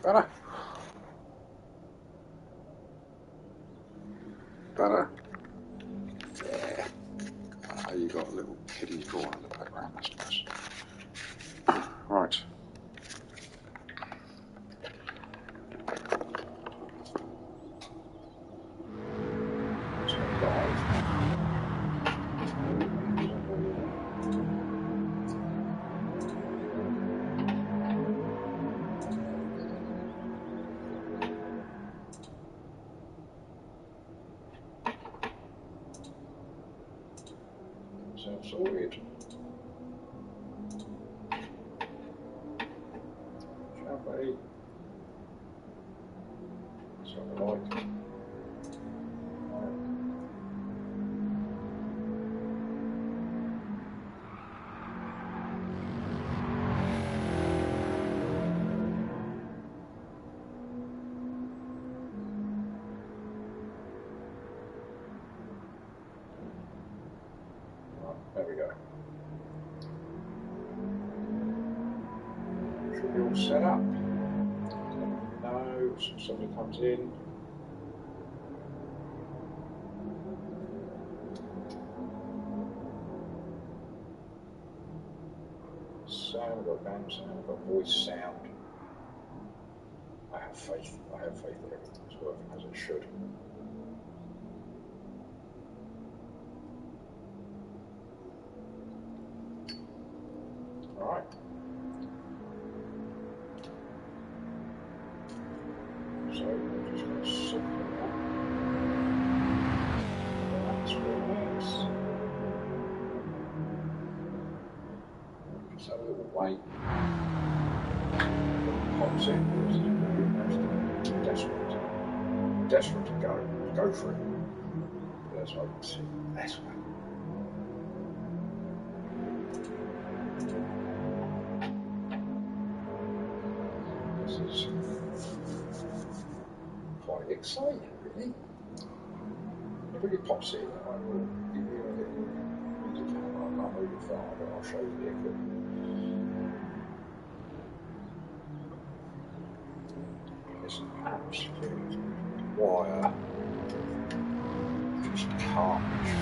Better. Better. Yeah. You got a little kiddie drawer in the background, that's nice. Right. Sounds so weird. Champagne. Something like. There we go. Should be all set up. No, somebody comes in. Sound, I've got band sound, I've got voice sound. I have faith that everything's working as it should. Alright. So we're just going to simple that. That's relax. Just have a little wait. Pops in. Desperate to go for it. That's what I can see. That's what. This is quite exciting, really. If it pops in, I will give you a little indicator. I can't move it far, but I'll show you the equipment. It's an absolute wire. Just carnage.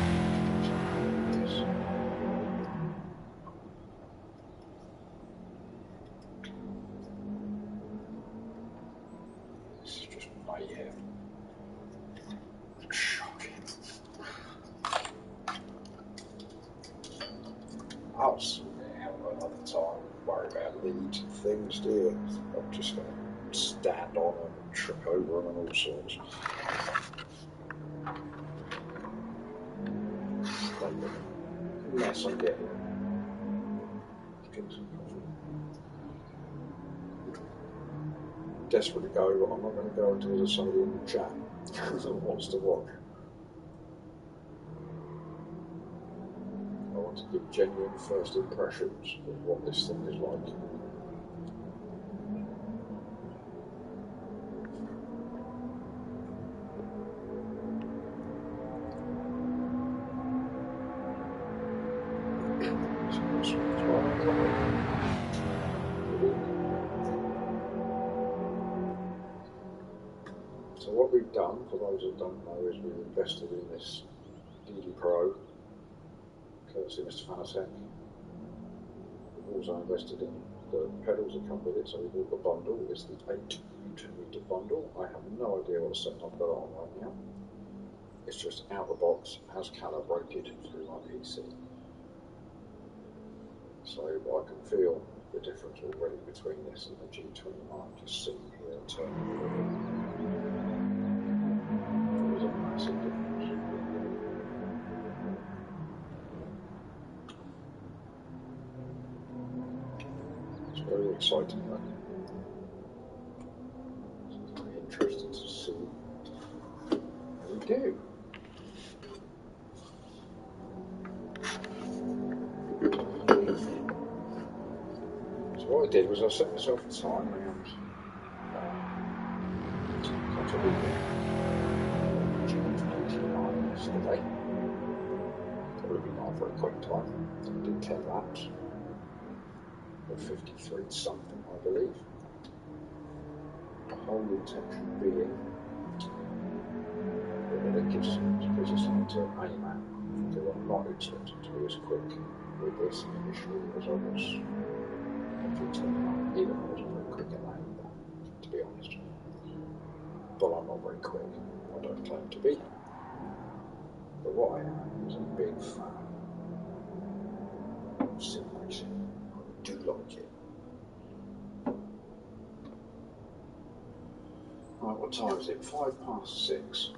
This is just mayhem. Shocking. I'll sit there another time, worry about leads and things, do you? I'm just going to stand on them and trip over them and all sorts. Mess I'm getting. Drink some coffee. Desperate to go, but I'm not going to go until there's somebody in the chat that wants to watch. I want to give genuine first impressions of what this thing is like. So what we've done, for those that don't know, is we've invested in this DD Pro, courtesy Mr. Fanasek. We've also invested in the pedals that come with it, so we bought the bundle. It's the 8-meter bundle. I have no idea what setting I've got on right now. It's just out the box, as calibrated through my PC. So I can feel the difference already between this and the G29, just sitting here and turning it. There's a massive difference. It's very exciting though. It's very interesting to see what we do. What I did was I set myself a time around yesterday. not a very quick time. I did 10 laps, or 53 something, I believe. The whole intention being that it gives us something to aim at, because I'm not expecting to be as quick with this initially as I was even I wasn't very quick at that either, to be honest. But I'm not very quick. I don't claim to be. But what I am is a big fan of Simracing. I do like it. Right, what time is it? 6:05.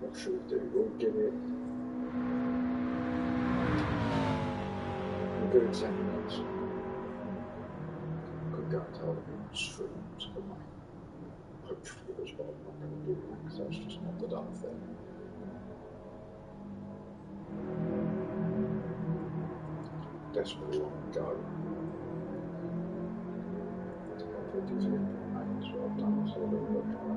What should we do? We'll give it 10 minutes. Could go and tell them streams, couldn't I? Hopefully as well. I'm not going to do that because that's just not the done thing. Desperately want to go. 53.8 is what I've done, so a little bit more.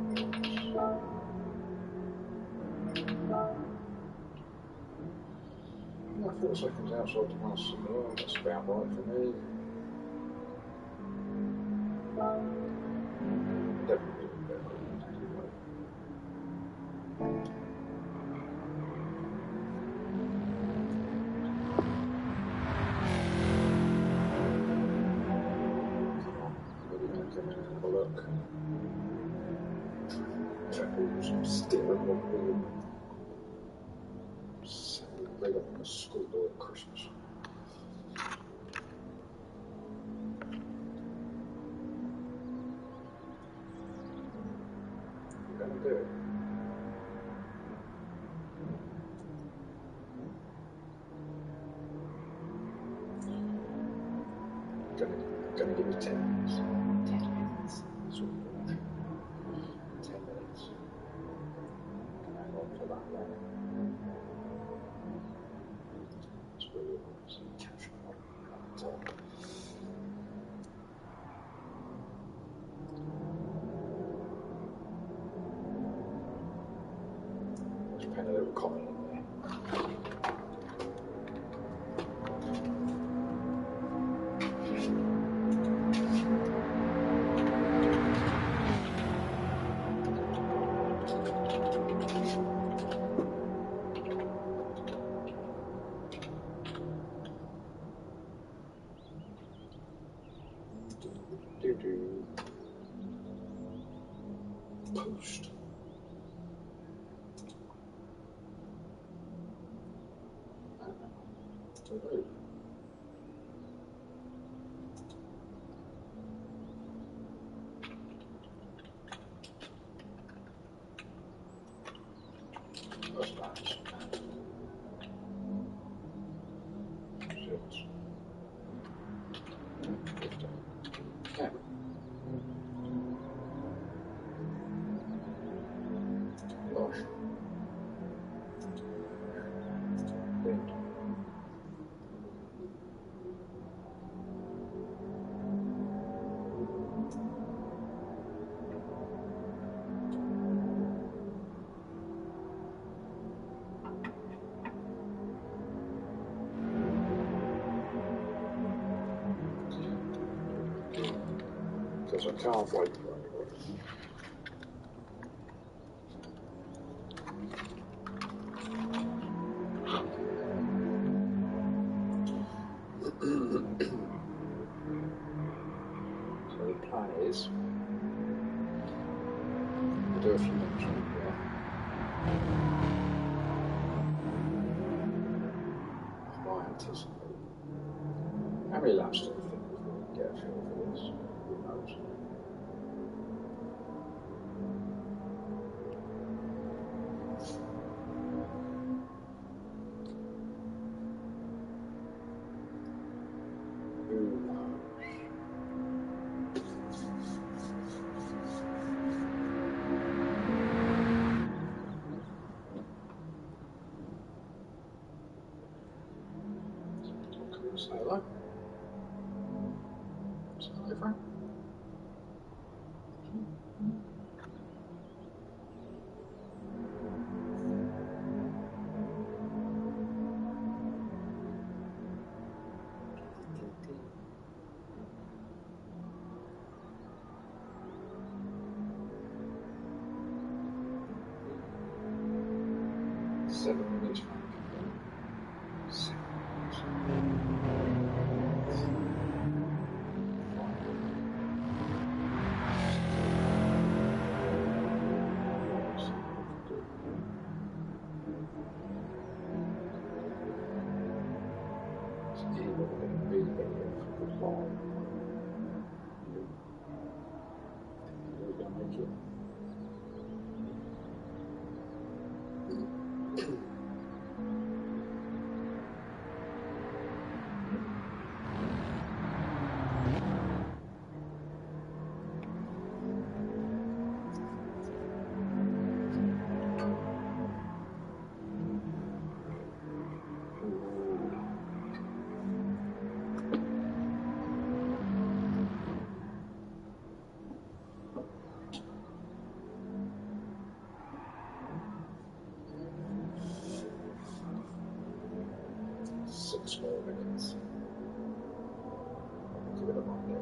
Yeah, 4 seconds outside the pass somewhere, that's about right for me. Definitely a bit better anyway. Come in and have a look. Trebles steering wheel. Sounding right up on the school door at Christmas. You're gonna do it. Gonna give you 10 minutes. 10 minutes. That's what you want. 10 minutes. Can hang on for that long. It's really nice and catch up. Let's pen a little comment in there. Post. Hello. That's nice. 6, 15, 10. Gosh. Wind. Because I can't wait for anybody. So the plan is we'll do a few laps around here. I anticipate. How many laps do you think before we get a feel for this? Who knows? Say hello. Say hello, friend. 7 minutes, Frank. 7 6 more minutes. Give it a Monday.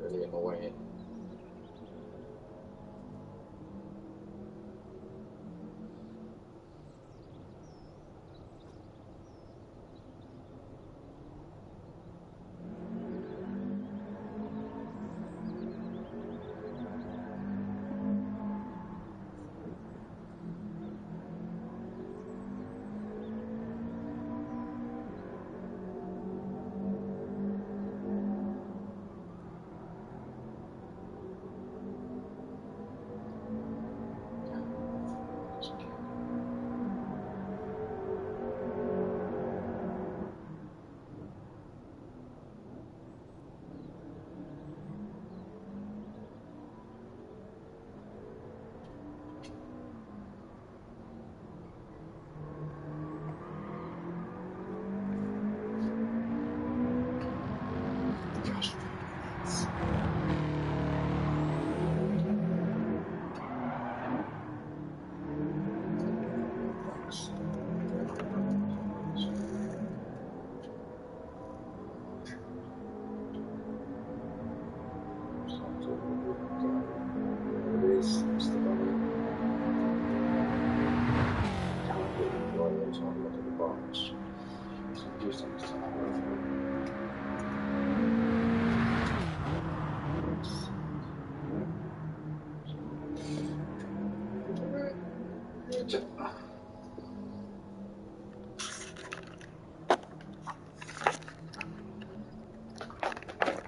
Really annoying.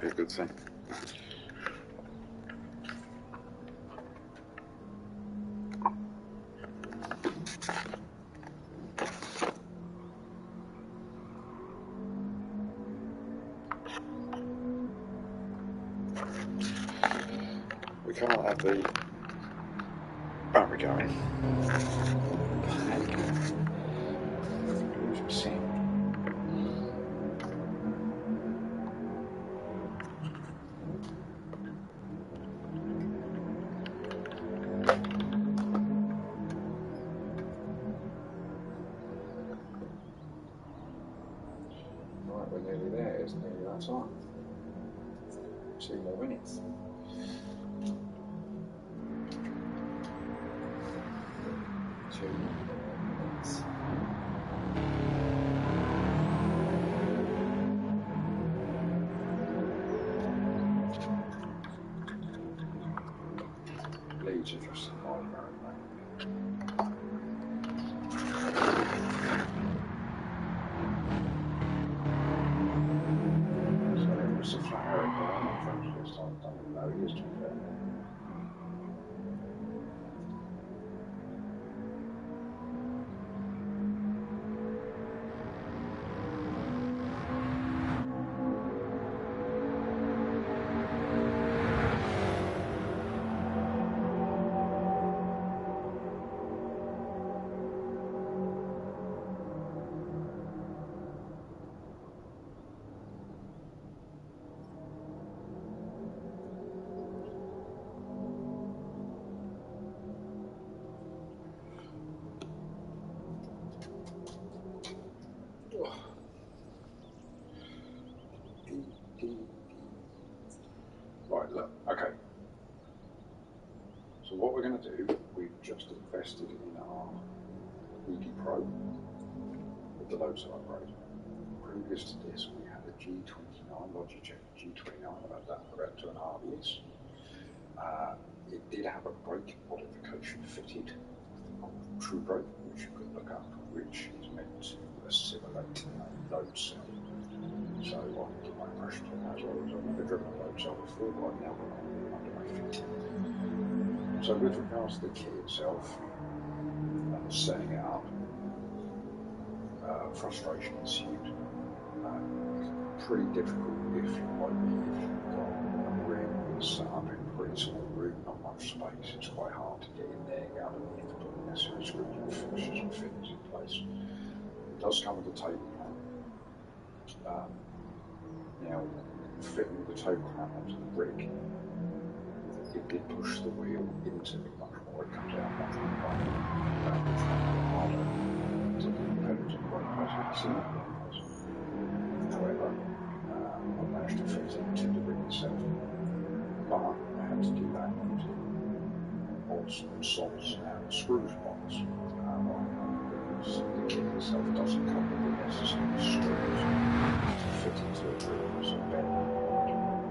Be a good thing. We can't have the battery going. Losing sound. Right, we're nearly there. It's nearly that time. 2 more minutes. 2 more minutes. Leads are just a nightmare, mate. So it's a flat aeroplane. I'm French this time. I don't even know he is, to be fair. invested in our ED Pro with the loadcell upgrade. Previous to this, we had a G29, Logitech G29, I've had that for about 2.5 years. It did have a brake modification fitted, True Brake, which you could look up, which is meant to assimilate a load cell. So I can give my impressions on that as well, as I've never driven a load cell before, but I've now got one under my feet. So with regards to the kit itself, setting it up, frustration ensued. It's pretty difficult if you're like me, if you've got a rig set up in a pretty small room, not much space. It's quite hard to get in there, get underneath, put the necessary screws and fixtures and fittings in place. It does come with a table clamp. Now, fitting the table clamp onto the rig, it did push the wheel into me much more. It comes out much more harder. It's harder to get the pedals in the right place. You can see that. However, I managed to fit it to the rig itself. But I had to do that using bolts and slots and screw spots. Because the kit itself doesn't come with the necessary screws to fit into a rig. So then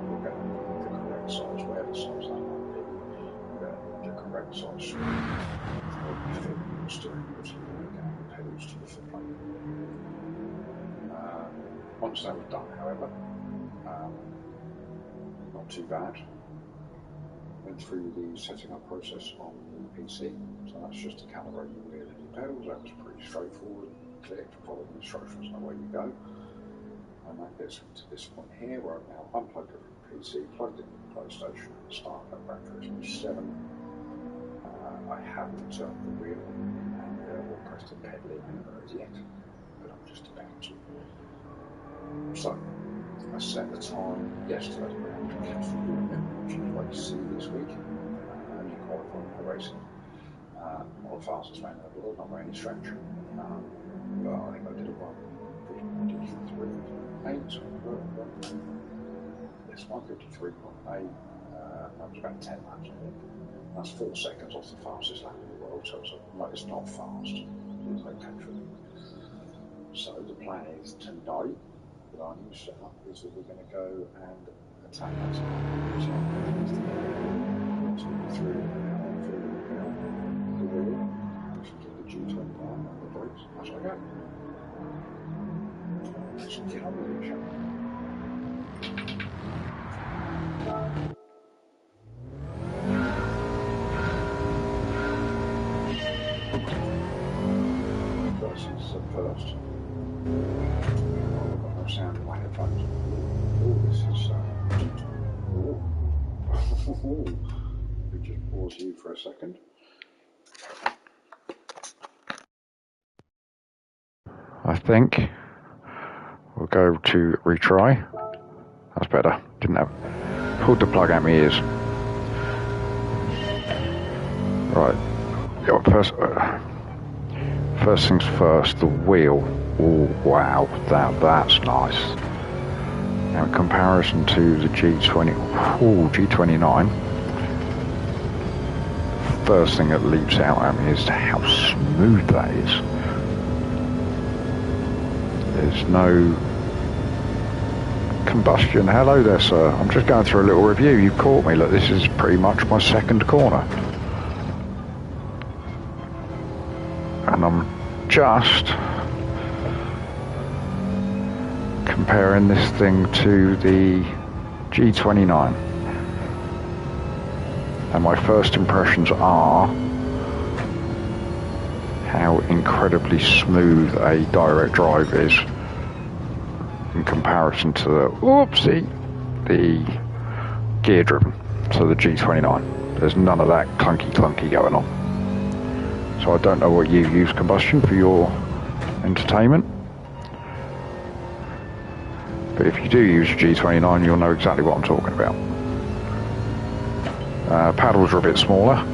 we're going to need the correct size, whatever size that might be. We're going to need the correct size screw to help you fit the steering wheel to the rig and the pedals to the footplate. Once that was done, however, not too bad. Went through the setting up process on the PC, so that's just to calibrate your wheel and your pedals. That was pretty straightforward, clear, follow the instructions and away you go. And that gets me to this point here where I've now unplugged it from the PC, plugged in the PlayStation, started up Gran Turismo 7. I haven't turned the wheel and or pressed the pedal in as yet, but I'm just about to. So, I set the time yesterday around to catch the European, which is race C this week. Only qualifying for racing. Not the fastest man in the world, not by any stretch. But I think I did a 1:53.8. Yes, 1:53.8. That was about 10 laps, I think. That's 4 seconds off the fastest lap in the world, so it's not fast. It's okay for me. So the plan is tonight, with our new setup, is that we're going to go and attack that through the wheel, actually get the G29 on the brakes as I go. Let's get on with it, shall we? First. I've got no sound in my headphones. Oh, this is let me just pause you for a second. I think we'll go to retry. That's better. Didn't have pulled the plug out my ears. Right. First things first, the wheel. Oh wow, that's nice. Now in comparison to the G29, first thing that leaps out at me is how smooth that is. There's no combustion. Hello there, sir. I'm just going through a little review. You caught me. Look, this is pretty much my second corner. And I'm just comparing this thing to the G29. And my first impressions are how incredibly smooth a direct drive is in comparison to the gear driven, so the G29. There's none of that clunky going on. So I don't know what you use combustion for your entertainment, but if you do use a G29, you'll know exactly what I'm talking about. Paddles are a bit smaller,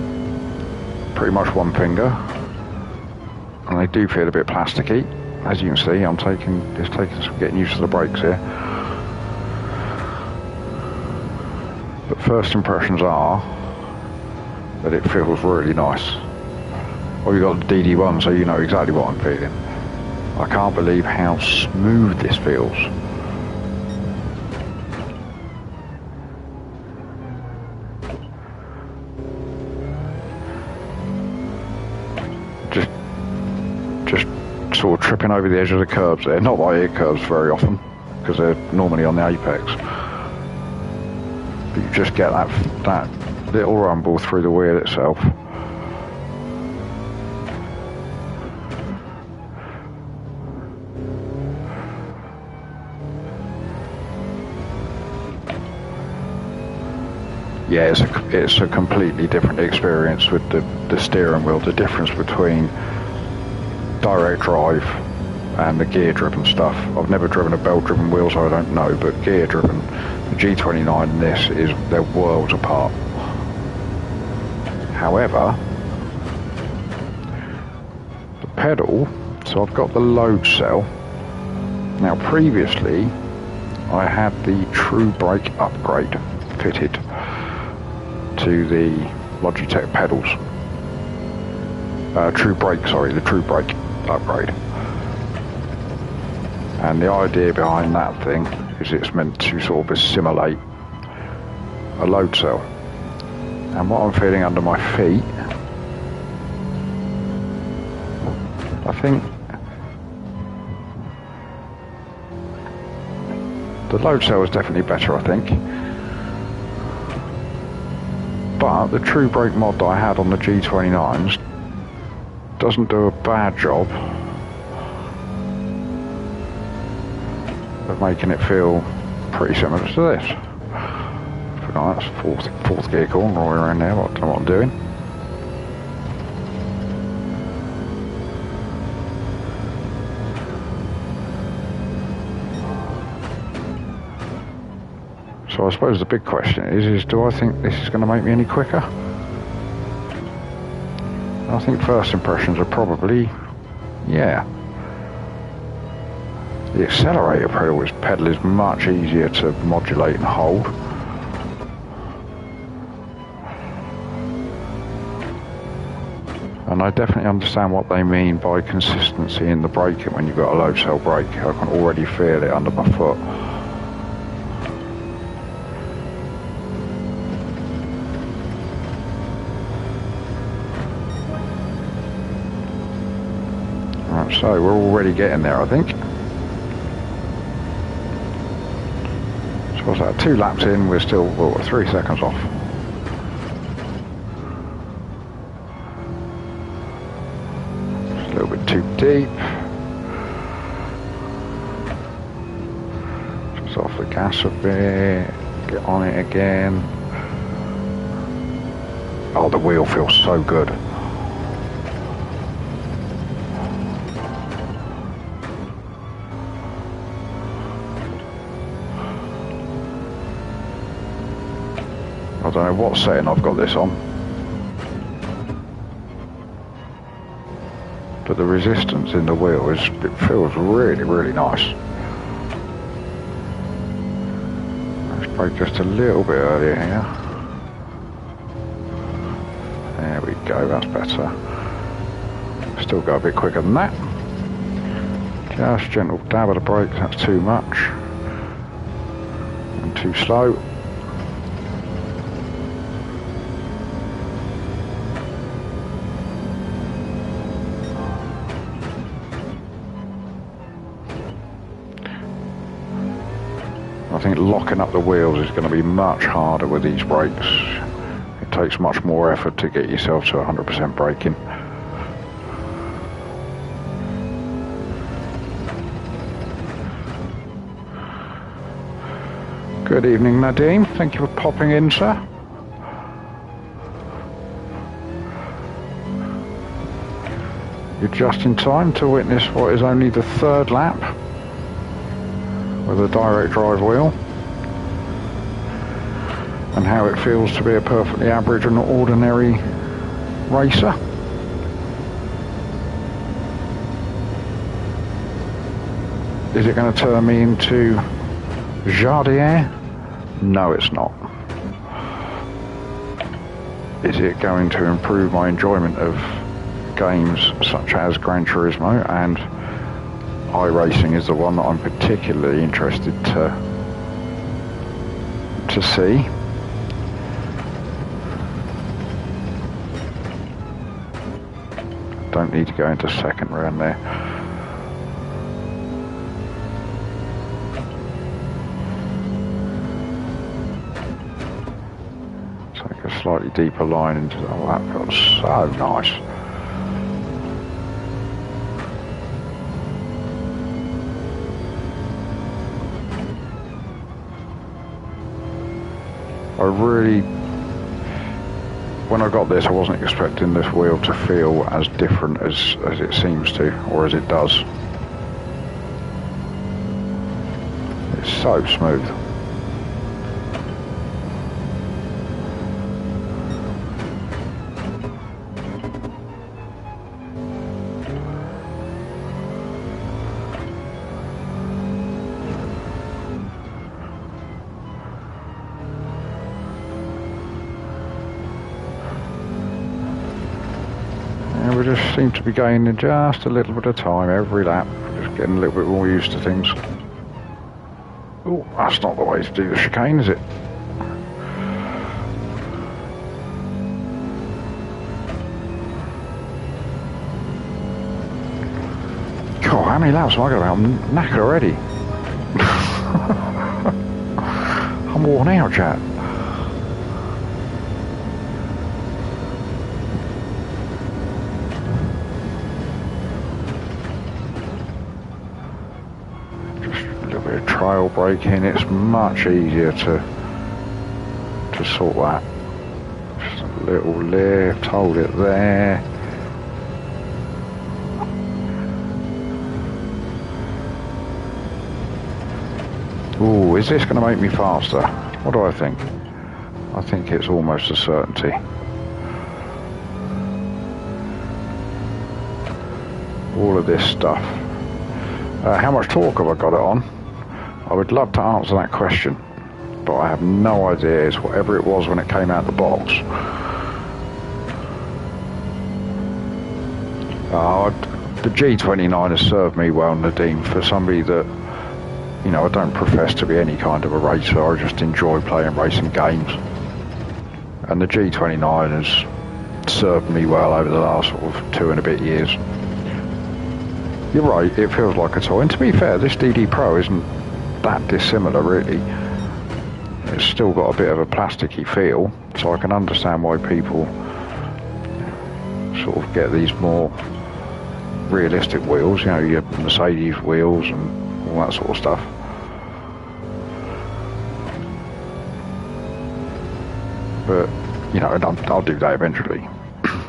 pretty much one finger, and they do feel a bit plasticky. As you can see, it's taking some getting used to the brakes here. But first impressions are that it feels really nice. Or you got the DD1, so you know exactly what I'm feeling. I can't believe how smooth this feels. Just sort of tripping over the edge of the curbs there. Not that I hit curbs very often, because they're normally on the apex. But you just get that little rumble through the wheel itself. Yeah, it's a completely different experience with the steering wheel. The difference between direct drive and the gear-driven stuff. I've never driven a belt-driven wheel, so I don't know, but gear-driven, the G29 and this, they're worlds apart. However, the pedal, so I've got the load cell. Now previously, I had the True Brake upgrade fitted to the Logitech pedals. The True Brake upgrade. And the idea behind that thing is it's meant to sort of assimilate a load cell. And what I'm feeling under my feet, I think the load cell is definitely better, I think. But the True Brake mod that I had on the G29s doesn't do a bad job of making it feel pretty similar to this. I forgot that's fourth gear call, all around there, I don't know what I'm doing. So I suppose the big question is do I think this is going to make me any quicker? I think first impressions are probably, yeah. The accelerator pedal is much easier to modulate and hold. And I definitely understand what they mean by consistency in the braking when you've got a load cell brake. I can already feel it under my foot. So we're already getting there, I think. So what's that, 2 laps in, we're still, well, we're 3 seconds off. Just a little bit too deep. Just off the gas a bit, get on it again. Oh, the wheel feels so good. I don't know what setting I've got this on, but the resistance in the wheel it feels really, really nice. Let's brake just a little bit earlier here. There we go, that's better. Still go a bit quicker than that. Just gentle dab of the brakes, that's too much. And too slow. I think locking up the wheels is going to be much harder with these brakes. It takes much more effort to get yourself to 100% braking. Good evening, Nadeem. Thank you for popping in, sir. You're just in time to witness what is only the 3rd lap with a direct drive wheel and how it feels to be a perfectly average and ordinary racer. Is it going to turn me into Jardier? No, it's not. Is it going to improve my enjoyment of games such as Gran Turismo and iRacing is the one that I'm particularly interested to see. Don't need to go into second round there. Take a slightly deeper line into that. Oh, that feels so nice. When I got this, I wasn't expecting this wheel to feel as different as it seems to, or as it does. It's so smooth. We just seem to be gaining just a little bit of time every lap, just getting a little bit more used to things. Oh, that's not the way to do the chicane, is it? God, how many laps am I going to have? I'm knackered already. I'm worn out, chat. Trail braking, it's much easier to sort that. Just a little lift, hold it there. Ooh, is this going to make me faster? What do I think? I think it's almost a certainty. All of this stuff. How much torque have I got it on? I would love to answer that question, but I have no idea. It's whatever it was when it came out the box. The G29 has served me well, Nadeem, for somebody that, you know, I don't profess to be any kind of a racer. I just enjoy playing racing games. And the G29 has served me well over the last sort of 2 and a bit years. You're right, it feels like a toy. And to be fair, this DD Pro isn't that dissimilar, really. It's still got a bit of a plasticky feel, so I can understand why people sort of get these more realistic wheels, you know, your Mercedes wheels and all that sort of stuff. But, you know, I'll do that eventually,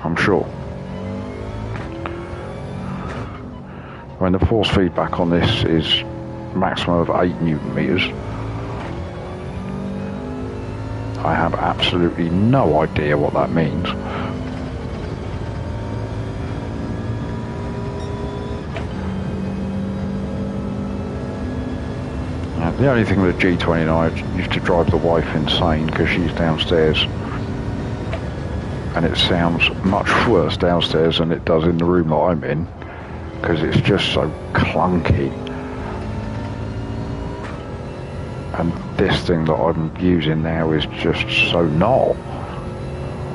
I'm sure. I mean, the force feedback on this is maximum of 8 Newton meters. I have absolutely no idea what that means. The only thing with the G29 used to drive the wife insane because she's downstairs, and it sounds much worse downstairs than it does in the room that I'm in, because it's just so clunky. And this thing that I'm using now is just so not.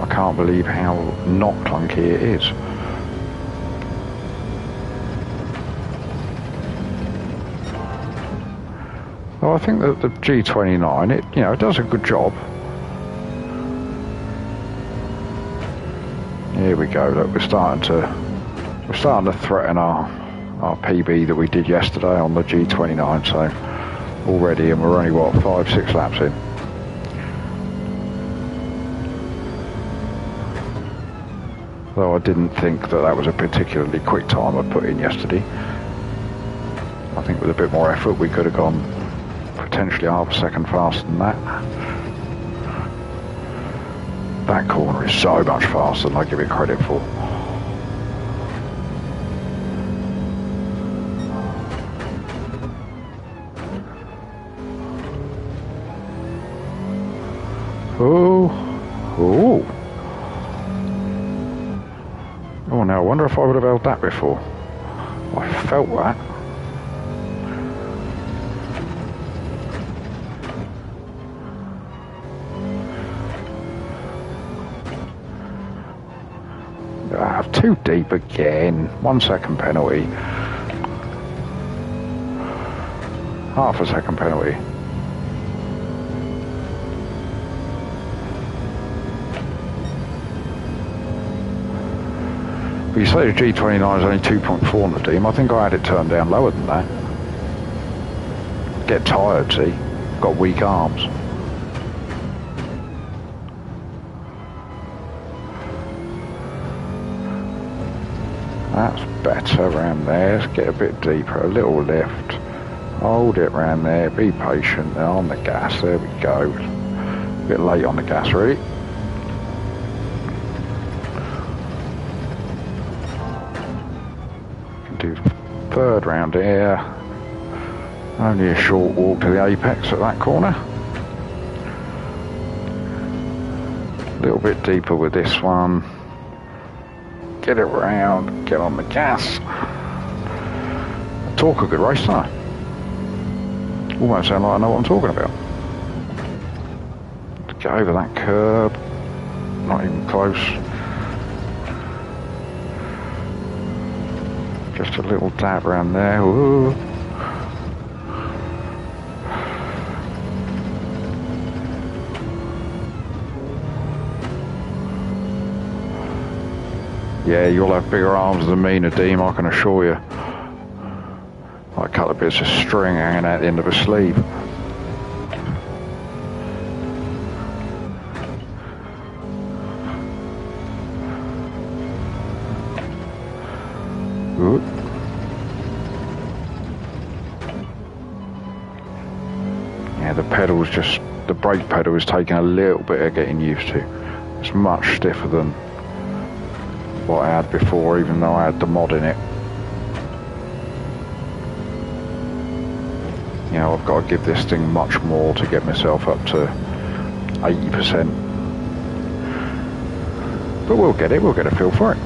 I can't believe how not clunky it is. Well, I think that the G29, it does a good job. Here we go. Look, we're starting to threaten our PB that we did yesterday on the G29. So already, and we're only what 5-6 laps in. Though I didn't think that was a particularly quick time I put in yesterday. I think with a bit more effort we could have gone potentially half a second faster than that. That corner is so much faster than I give it credit for. Oh, now I wonder wonder if I would have held that before. I felt that. Too deep again. 1 second penalty. Half a second penalty. But you say the G29 is only 2.4 on the Deem. I think I had it turned down lower than that. Get tired, see? Got weak arms. That's better around there. Let's get a bit deeper, a little lift. Hold it around there, be patient. On the gas, there we go. A bit late on the gas, really. Can do third round here. Only a short walk to the apex at that corner. A little bit deeper with this one. Get it round, get on the gas. Talk a good race, don't I? Almost sound like I know what I'm talking about. Get over that curb. Not even close. Just a little dab around there. Ooh. Yeah, you'll have bigger arms than me, Nadeem, I can assure you. Like a couple of bits of string hanging out the end of a sleeve. Good. Yeah, the pedal's just, the brake pedal is taking a little bit of getting used to. It's much stiffer than what I had before, even though I had the mod in it. You know, I've got to give this thing much more to get myself up to 80%. But we'll get a feel for it.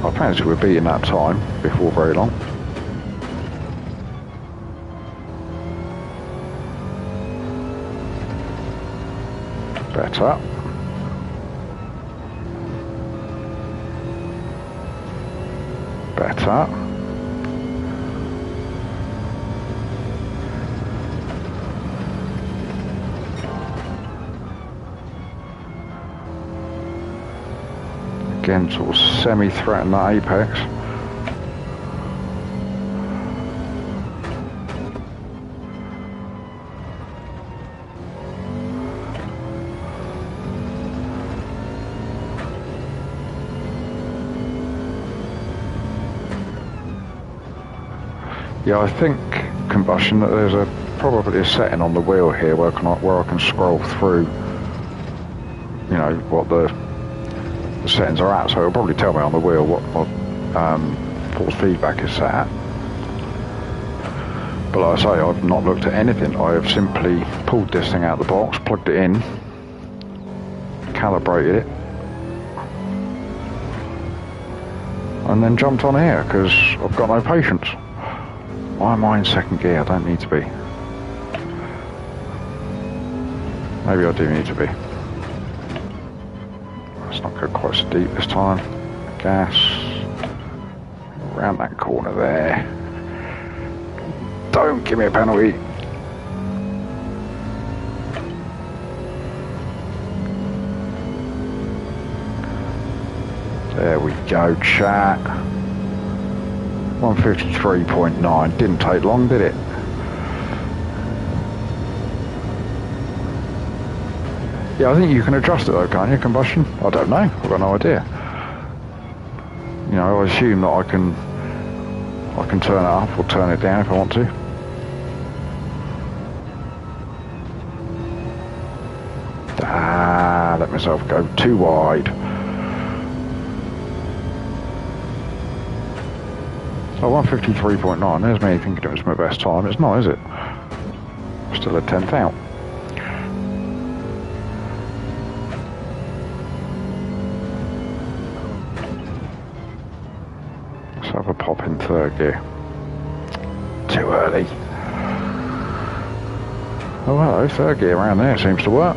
I fancy we're beating that time before very long. Better. Better. Again, sort of semi-threaten that apex. Yeah, I think, Combustion, that there's probably a setting on the wheel here where I can scroll through, you know, what the settings are at. So it'll probably tell me on the wheel what force feedback is set at. But like I say, I've not looked at anything. I have simply pulled this thing out of the box, plugged it in, calibrated it, and then jumped on here because I've got no patience. Why am I in second gear? I don't need to be. Maybe I do need to be. Let's not go quite so deep this time. Gas. Around that corner there. Don't give me a penalty. There we go, chat. 153.9. Didn't take long, did it? Yeah, I think you can adjust it though, can't you, Combustion? I don't know. I've got no idea. You know, I assume that I can turn it up or turn it down if I want to. Ah, let myself go too wide. So 153.9, there's me thinking it was my best time. It's not, is it? Still a 10th out. third gear. Too early. Oh hello, third gear around there seems to work.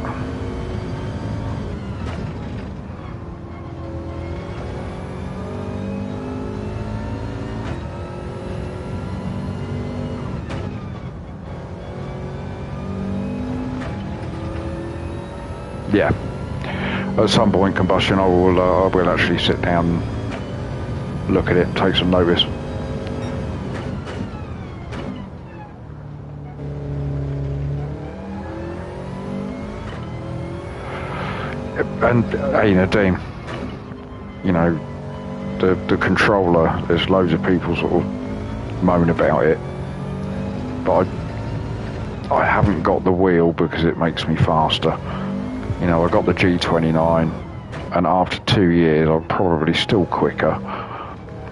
Yeah. At some point, combustion, I will actually sit down, look at it, take some notice. And hey Nadine, you know, the controller, there's loads of people sort of moan about it, but I haven't got the wheel because it makes me faster. You know, I got the G29, and after 2 years, I'm probably still quicker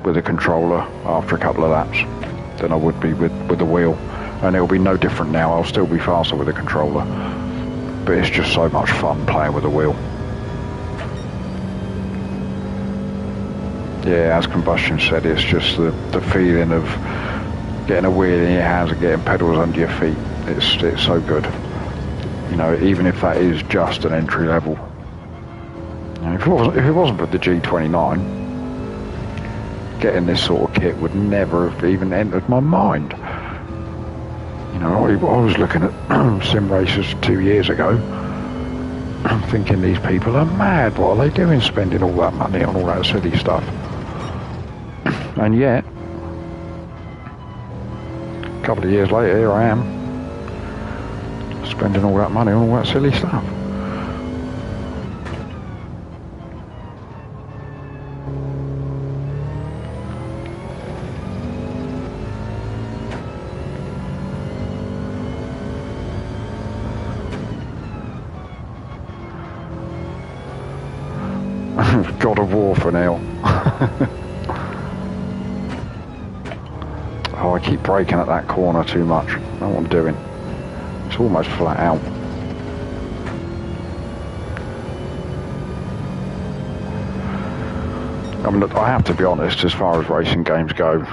with a controller after a couple of laps than I would be with the wheel. And it'll be no different now. I'll still be faster with a controller, but it's just so much fun playing with a wheel. Yeah, as Combustion said, it's just the feeling of getting a wheel in your hands and getting pedals under your feet. It's so good. You know, even if that is just an entry level. You know, if it wasn't for the G29, getting this sort of kit would never have even entered my mind. You know, I was looking at Simracers 2 years ago, thinking these people are mad. What are they doing, spending all that money on all that silly stuff? And yet, a couple of years later, here I am, spending all that money on all that silly stuff. God of War for now. Oh, I keep braking at that corner too much. I don't know what I'm doing. It's almost flat out. I mean, look, I have to be honest, as far as racing games go,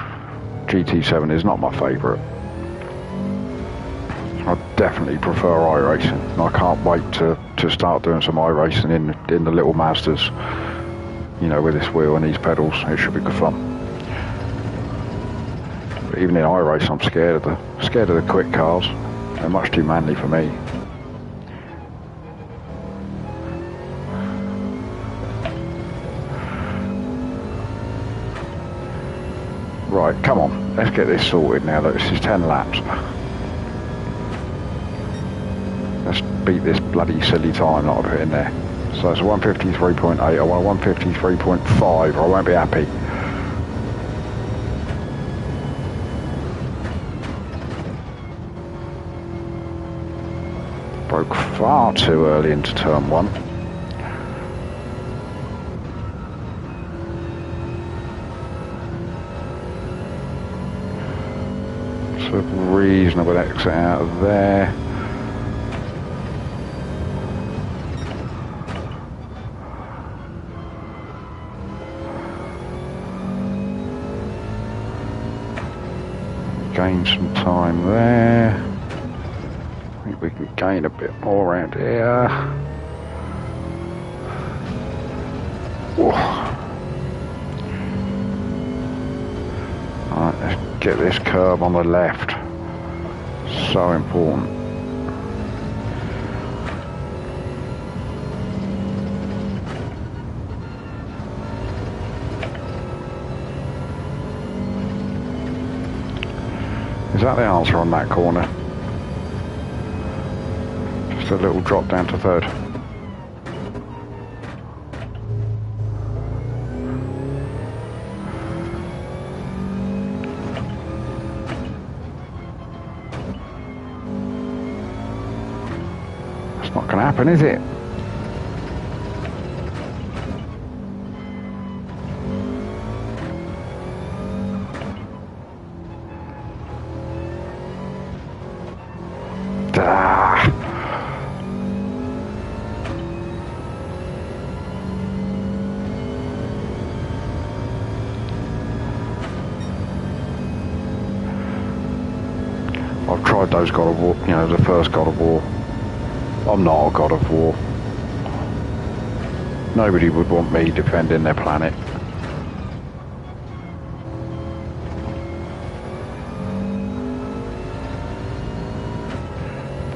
GT7 is not my favourite. I definitely prefer iRacing. I can't wait to start doing some iRacing in the little Mazdas. You know, with this wheel and these pedals, it should be good fun. But even in iRacing, I'm scared of the quick cars. They're much too manly for me. Right, come on, let's get this sorted now. Look, this is 10 laps. Let's beat this bloody silly time that I put in there. So it's a 153.8, I want a 153.5, or I won't be happy. Broke far too early into turn 1. It's a reasonable exit out of there. Gain some time there. I think we can gain a bit more around here. Alright, let's get this curb on the left. So important. Is that the answer on that corner? Just a little drop down to third. It's not going to happen, is it? I've tried those God of War, you know, the first God of War. I'm not a God of War. Nobody would want me defending their planet.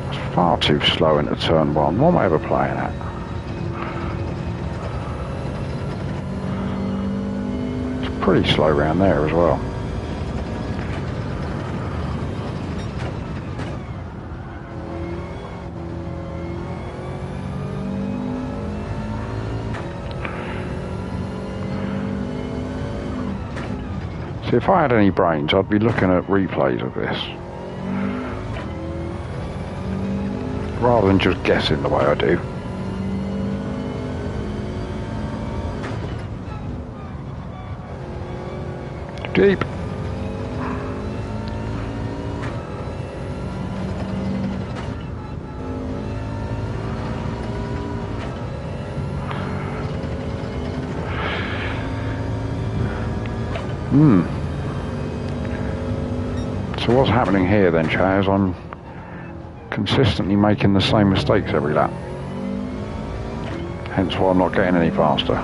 It's far too slow into turn one. What am I ever playing at? It's pretty slow around there as well. See, if I had any brains, I'd be looking at replays of this. Rather than just guessing the way I do. Deep. So what's happening here then, Chaz? I'm consistently making the same mistakes every lap. Hence why I'm not getting any faster.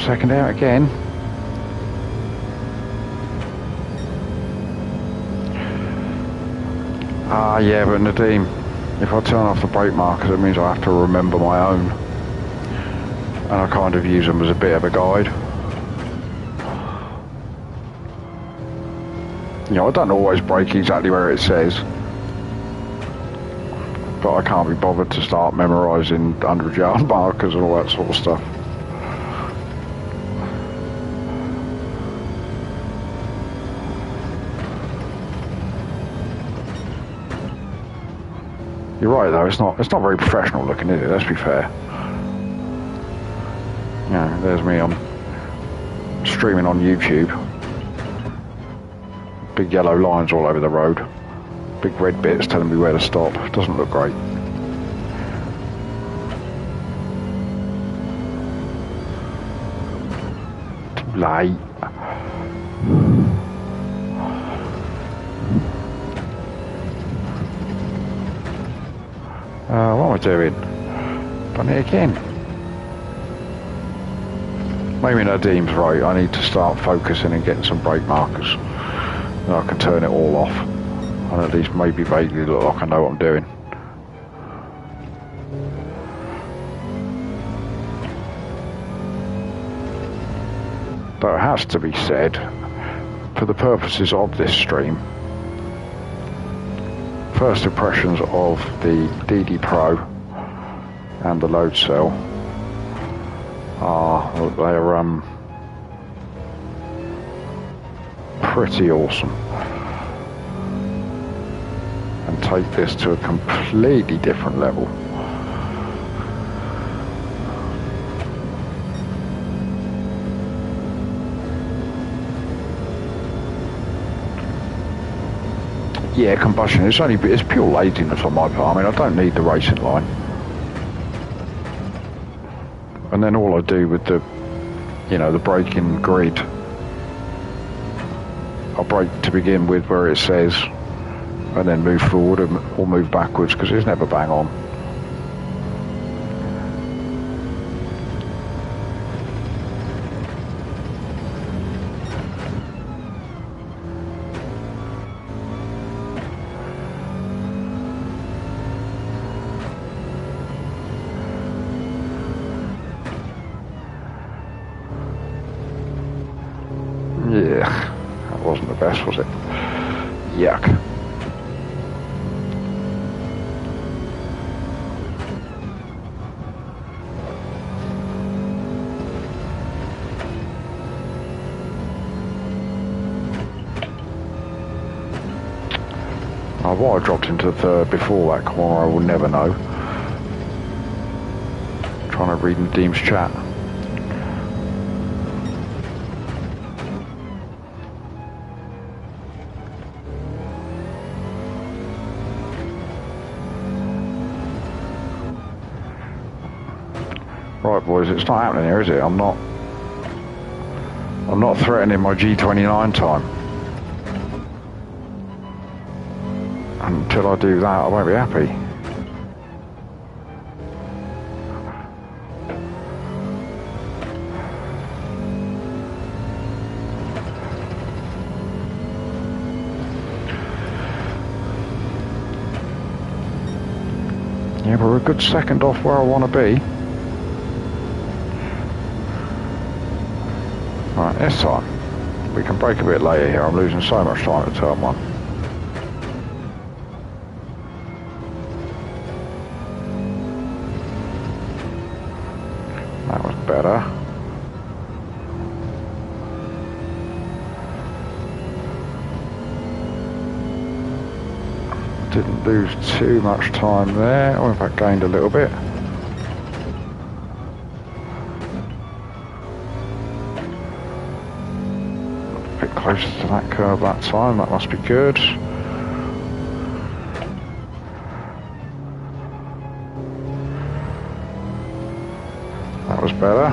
Second out again. Ah, yeah, but Nadeem, if I turn off the brake markers, it means I have to remember my own. And I kind of use them as a bit of a guide. You know, I don't always brake exactly where it says. But I can't be bothered to start memorising 100-yard markers and all that sort of stuff. You're right though, it's not very professional looking, is it? Let's be fair. Yeah, there's me, I'm streaming on YouTube. Big yellow lines all over the road. Big red bits telling me where to stop. Doesn't look great. Too late. What am I doing? Done it again. Maybe Nadeem's right. I need to start focusing and getting some brake markers. Then I can turn it all off. And at least maybe vaguely look like I know what I'm doing. Though it has to be said, for the purposes of this stream, first impressions of the DD Pro and the load cell are they're pretty awesome, and take this to a completely different level. Yeah, combustion. It's pure laziness on my part. I mean, I don't need the racing line. And then all I do with the, you know, the braking grid, I brake to begin with where it says, and then move forward or move backwards, because it's never bang on. Yeah, that wasn't the best, was it? Yuck. Now, why I dropped into third before that corner, I will never know. Trying to read Nadim's chat. Right, boys, it's not happening here, is it? I'm not threatening my G29 time. Until I do that, I won't be happy. Yeah, but we're a good second off where I want to be. Right, this time, we can break a bit later here. I'm losing so much time at turn one. That was better. Didn't lose too much time there. Oh, in fact, gained a little bit. Closer to that curve that time, that must be good. That was better.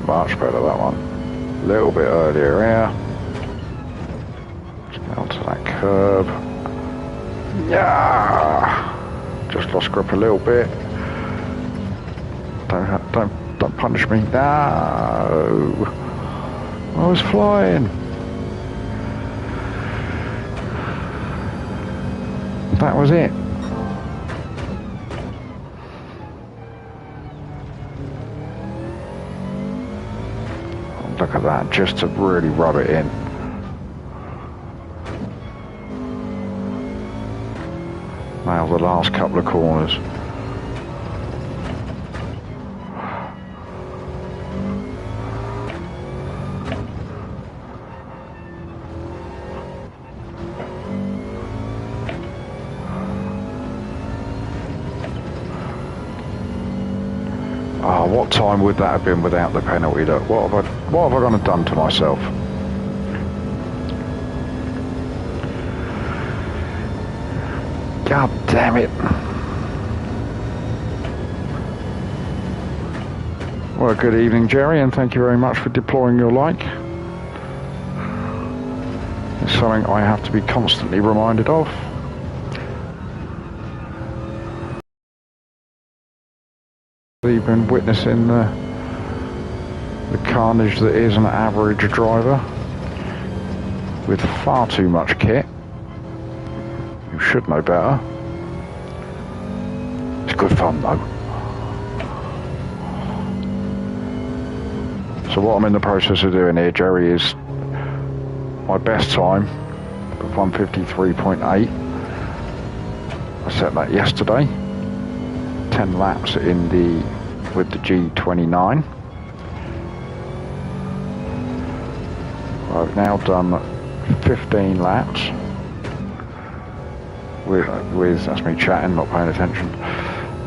Much better, that one. A little bit earlier here. Let's get onto that curb. Yeah! Just lost grip a little bit. Don't punish me. No! I was flying. That was it. Look at that, just to really rub it in. Now the last couple of corners. Oh, what time would that have been without the penalty? Look, what have I gone and done to myself? God damn it. Well, good evening, Jerry, and thank you very much for deploying your like. It's something I have to be constantly reminded of. You've been witnessing the carnage that is an average driver with far too much kit. You should know better. It's good fun though. So what I'm in the process of doing here, Jerry, is my best time of 153.8. I set that yesterday. 10 laps with the G29. I've now done 15 laps with that's me chatting, not paying attention.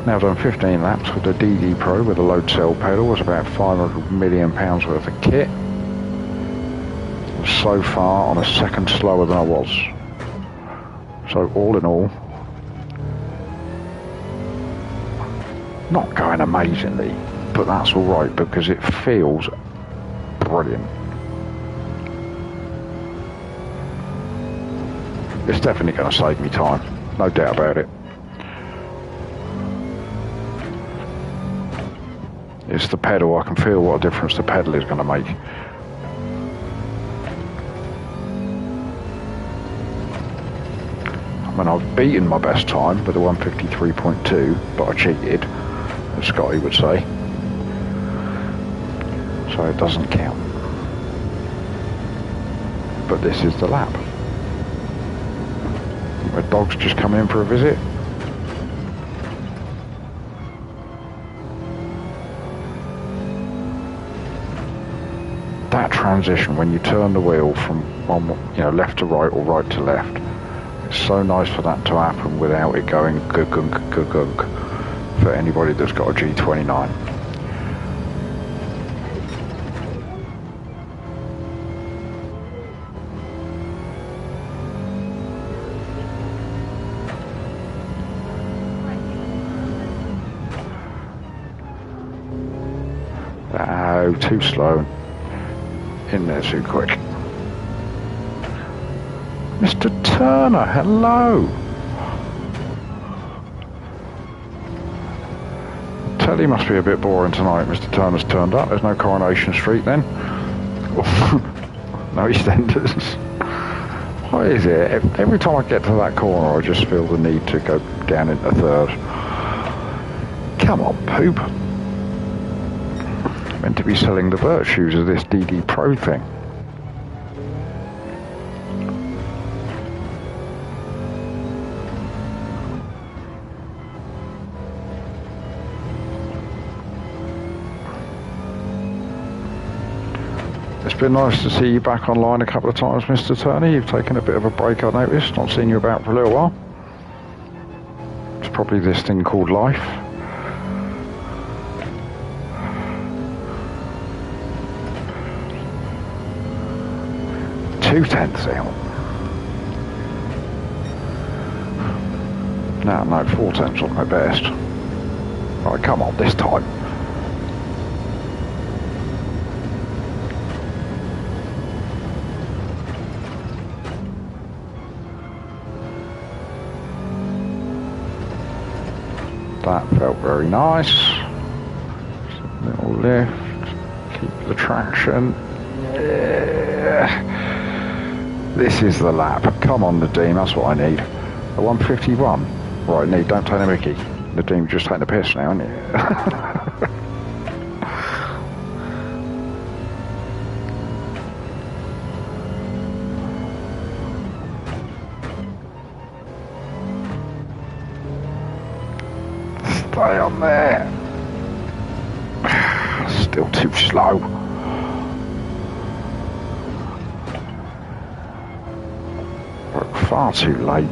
Now I've done 15 laps with the DD Pro with a load cell pedal. It's about £500 million worth of kit. So far on a second slower than I was. So all in all, not going amazingly, but that's alright because it feels brilliant. It's definitely going to save me time, no doubt about it. It's the pedal, I can feel what a difference the pedal is going to make. I mean, I've beaten my best time with a 153.2, but I cheated, as Scotty would say. So it doesn't count. But this is the lap. My dog's just come in for a visit. That transition when you turn the wheel from left to right or right to left, it's so nice for that to happen without it going gunk. for anybody that's got a G29. Oh, too slow. In there too quick. Mr. Turner, hello. Telly must be a bit boring tonight. Mr. Turner's turned up. There's no Coronation Street then. No EastEnders. What is it? Every time I get to that corner, I just feel the need to go down into third. Come on, poop. Meant to be selling the virtues of this DD Pro thing. It's been nice to see you back online a couple of times, Mr. Turner. You've taken a bit of a break, I noticed. Not seen you about for a little while. It's probably this thing called life. Two-tenths out. No, 4/10 on my best. Right, come on, this time. That felt very nice. Little lift. Keep the traction. Yeah. This is the lap. Come on, Nadeem, that's what I need. A 151. Right, Nadeem, don't take the mickey. Nadeem, just take the piss now, isn't it? Stay on there. Still too slow. Far too late.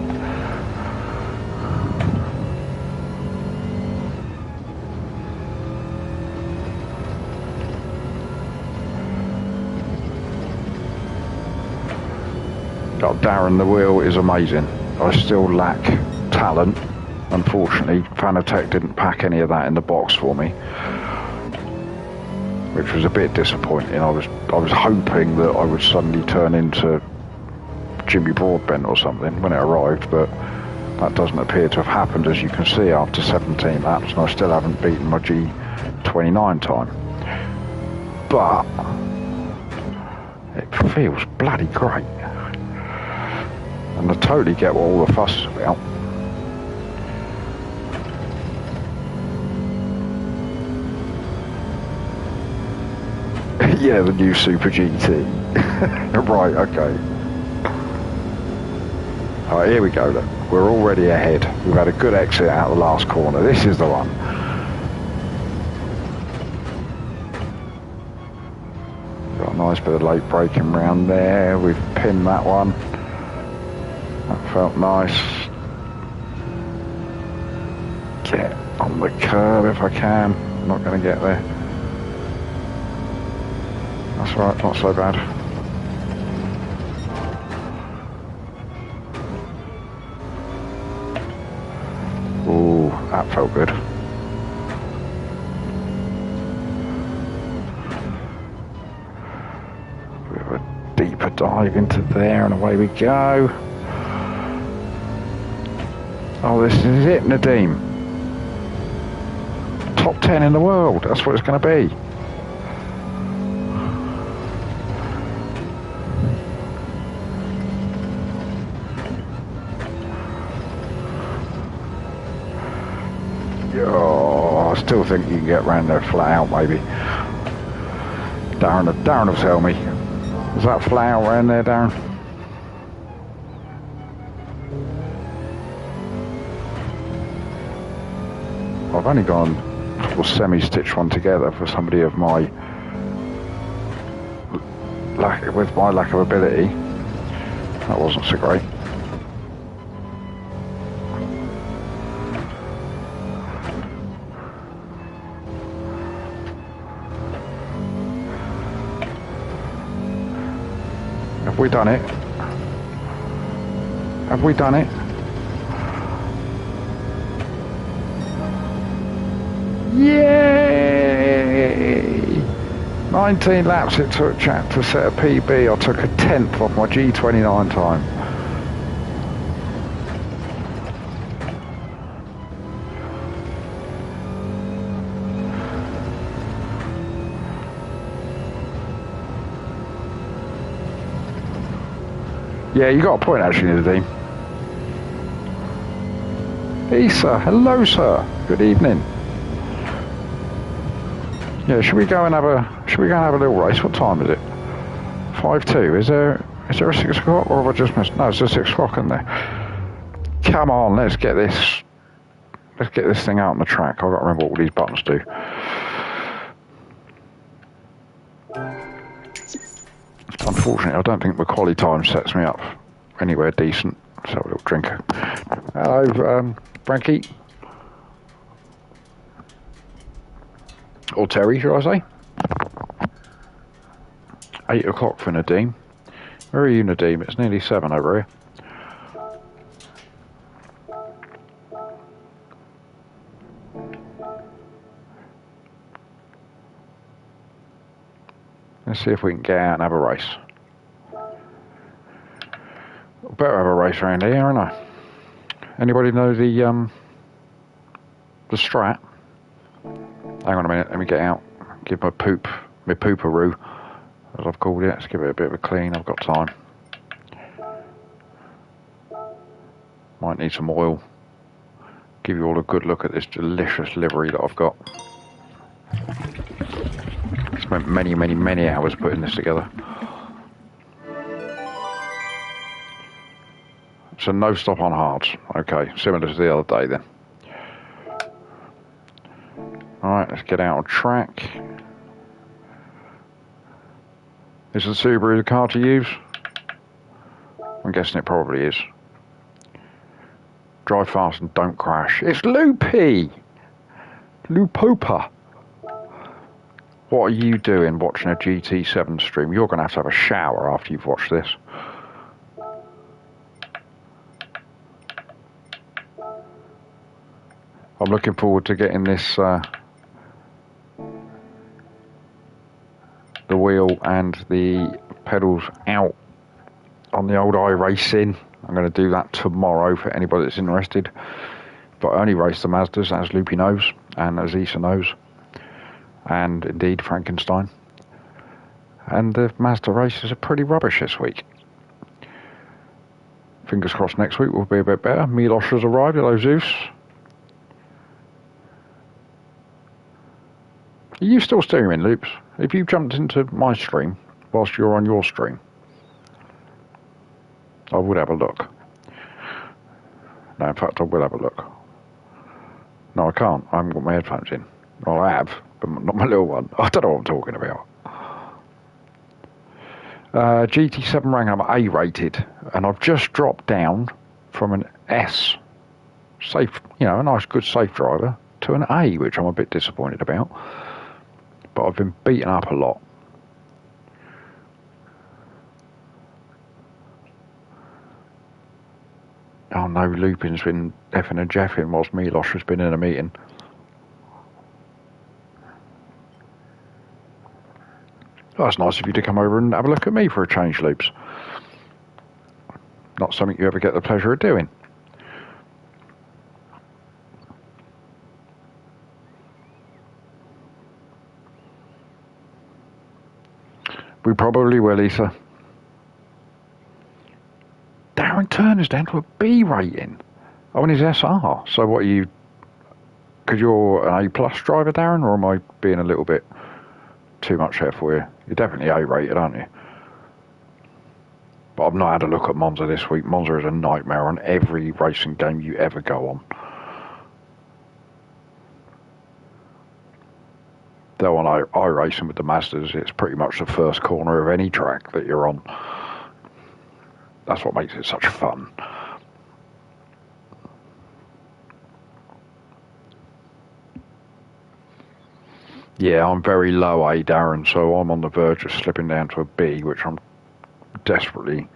Oh, Darren, the wheel is amazing. I still lack talent. Unfortunately, Fanatec didn't pack any of that in the box for me, which was a bit disappointing. I was hoping that I would suddenly turn into Jimmy Broadbent or something when it arrived, but that doesn't appear to have happened, as you can see, after 17 laps, and I still haven't beaten my G29 time. But it feels bloody great, and I totally get what all the fuss is about. Yeah, the new Super GT. Right, okay. Alright, here we go, look. We're already ahead. We've had a good exit out of the last corner. This is the one. Got a nice bit of late braking round there. We've pinned that one. That felt nice. Get on the curb if I can. I'm not going to get there. That's right, not so bad. Ooh, that felt good. We have a deeper dive into there and away we go. Oh, this is it, Nadeem. Top 10 in the world, that's what it's going to be. Oh, I still think you can get round there flat out, maybe. Darren will tell me. Is that flat out round there, Darren? I've only gone semi-stitch one together for somebody of my lack of ability. That wasn't so great. Have we done it? Have we done it? Yay! 19 laps it took, chap, to set a PB. I took a 10th off my G29 time. Yeah, you got a point actually, Nadine. Isa, hello sir. Good evening. Yeah, should we go and have a little race? What time is it? 5:02. Is there a 6 o'clock, or have I just missed? No, it's a 6 o'clock in there. Come on, let's get this thing out on the track. I've got to remember what all these buttons do. Unfortunately, I don't think the quality time sets me up anywhere decent. Let's have a little drink. Hello, Frankie. Or Terry, should I say? 8 o'clock for Nadeem. Where are you, Nadeem? It's nearly 7 over here. Let's see if we can get out and have a race. Better have a race around here, aren't I? Anybody know the strat? Hang on a minute, let me get out. Give my pooperoo, as I've called it. Let's give it a bit of a clean, I've got time. Might need some oil. Give you all a good look at this delicious livery that I've got. Spent many, many, many hours putting this together. So no stop on hards. Okay, similar to the other day then. Alright, let's get out on track. Is the Subaru the car to use? I'm guessing it probably is. Drive fast and don't crash. It's Loopy! Lupopa! What are you doing watching a GT7 stream? You're going to have a shower after you've watched this. I'm looking forward to getting this, the wheel and the pedals out on the old iRacing. I'm going to do that tomorrow for anybody that's interested. But I only race the Mazdas, as Loopy knows, and as Isa knows, and indeed Frankenstein. And the Mazda races are pretty rubbish this week. Fingers crossed next week will be a bit better. Milos has arrived. Hello, Zeus. Are you still steering, Loops? If you jumped into my stream whilst you're on your stream, I would have a look. No, in fact, I will have a look. No, I can't. I haven't got my headphones in. Well, I have, but not my little one. I don't know what I'm talking about. GT7 rank, I'm A rated, and I've just dropped down from an S, safe, you know, a nice, good, safe driver, to an A, which I'm a bit disappointed about. But I've been beaten up a lot. Oh no, Lupin's been effing and jeffing whilst Milos has been in a meeting. Oh, that's nice of you to come over and have a look at me for a change, Loops. Not something you ever get the pleasure of doing. We probably will, Lisa. Darren Turner's down to a B rating. Oh, and his SR. So what are you... Because you're an A plus driver, Darren, or am I being a little bit too much here for you? You're definitely A rated, aren't you? But I've not had a look at Monza this week. Monza is a nightmare on every racing game you ever go on. Though on iRacing with the Mazdas, it's pretty much the first corner of any track that you're on. That's what makes it such fun. Yeah, I'm very low A, Darren, so I'm on the verge of slipping down to a B, which I'm desperately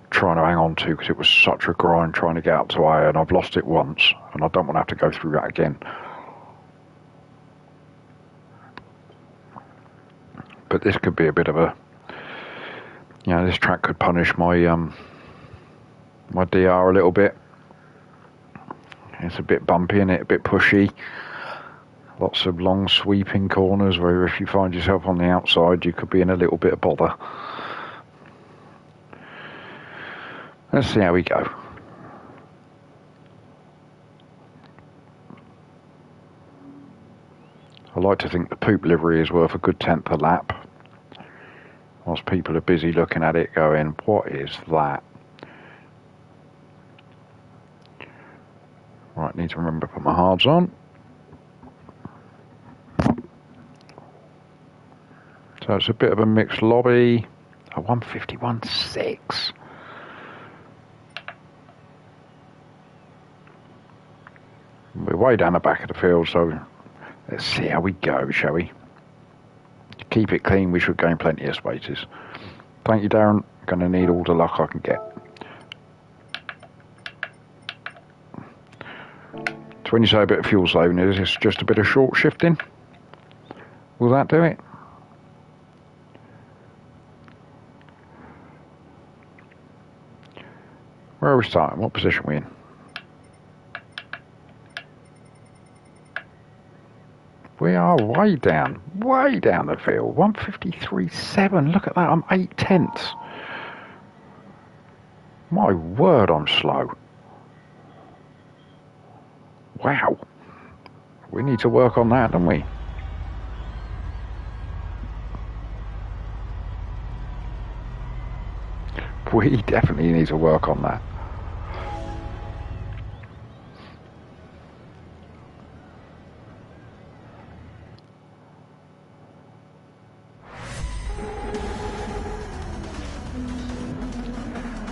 trying to hang on to because it was such a grind trying to get up to A, and I've lost it once and I don't want to have to go through that again. But this could be a bit of a, you know, this track could punish my my DR a little bit. It's a bit bumpy in it, a bit pushy. Lots of long sweeping corners where if you find yourself on the outside you could be in a little bit of bother. Let's see how we go. I like to think the poop livery is worth a good tenth a lap. Whilst people are busy looking at it going, what is that? Right, need to remember to put my hards on. So it's a bit of a mixed lobby. A 151.6. We're way down the back of the field, so let's see how we go, shall we? To keep it clean, we should gain plenty of spaces. Thank you, Darren. Going to need all the luck I can get. So when you say a bit of fuel saving, is this just a bit of short shifting? Will that do it? Where are we starting? What position are we in? We are way down the field. 153.7. Look at that. I'm 8 tenths. My word, I'm slow. Wow. We need to work on that, don't we? We definitely need to work on that.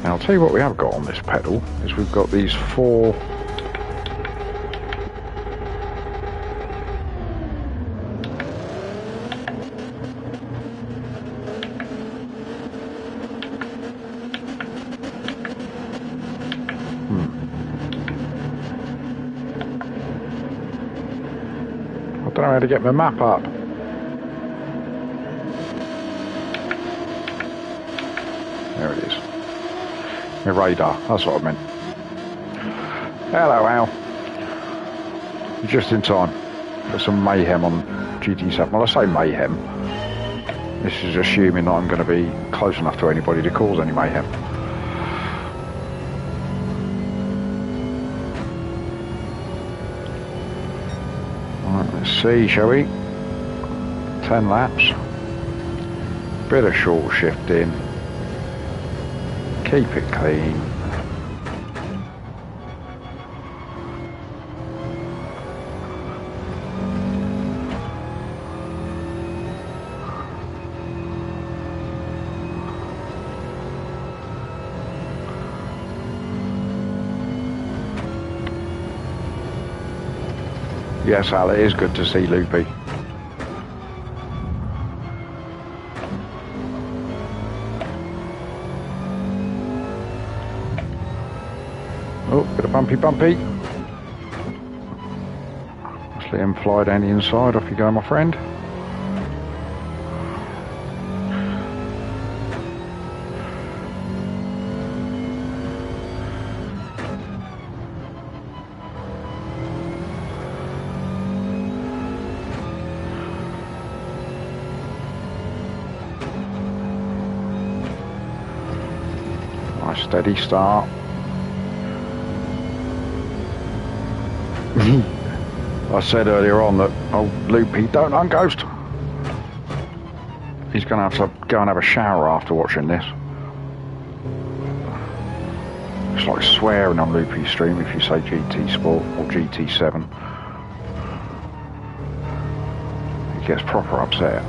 Now, I'll tell you what we have got on this pedal, is we've got these 4 I don't know how to get my map up. There it is. My radar, that's what I meant. Hello, Al. You're just in time for some mayhem on GT7. Well, I say mayhem. This is assuming that I'm going to be close enough to anybody to cause any mayhem. Right, let's see, shall we? 10 laps. Bit of short shifting. Keep it clean. Yes, Al, it is good to see Loopy. Oh, bit of bumpy. Let's let him fly down the inside. Off you go, my friend. Nice steady start. I said earlier on that, oh, Loopy, don't unghost. He's going to have to go and have a shower after watching this. It's like swearing on Loopy's stream if you say GT Sport or GT7. He gets proper upset.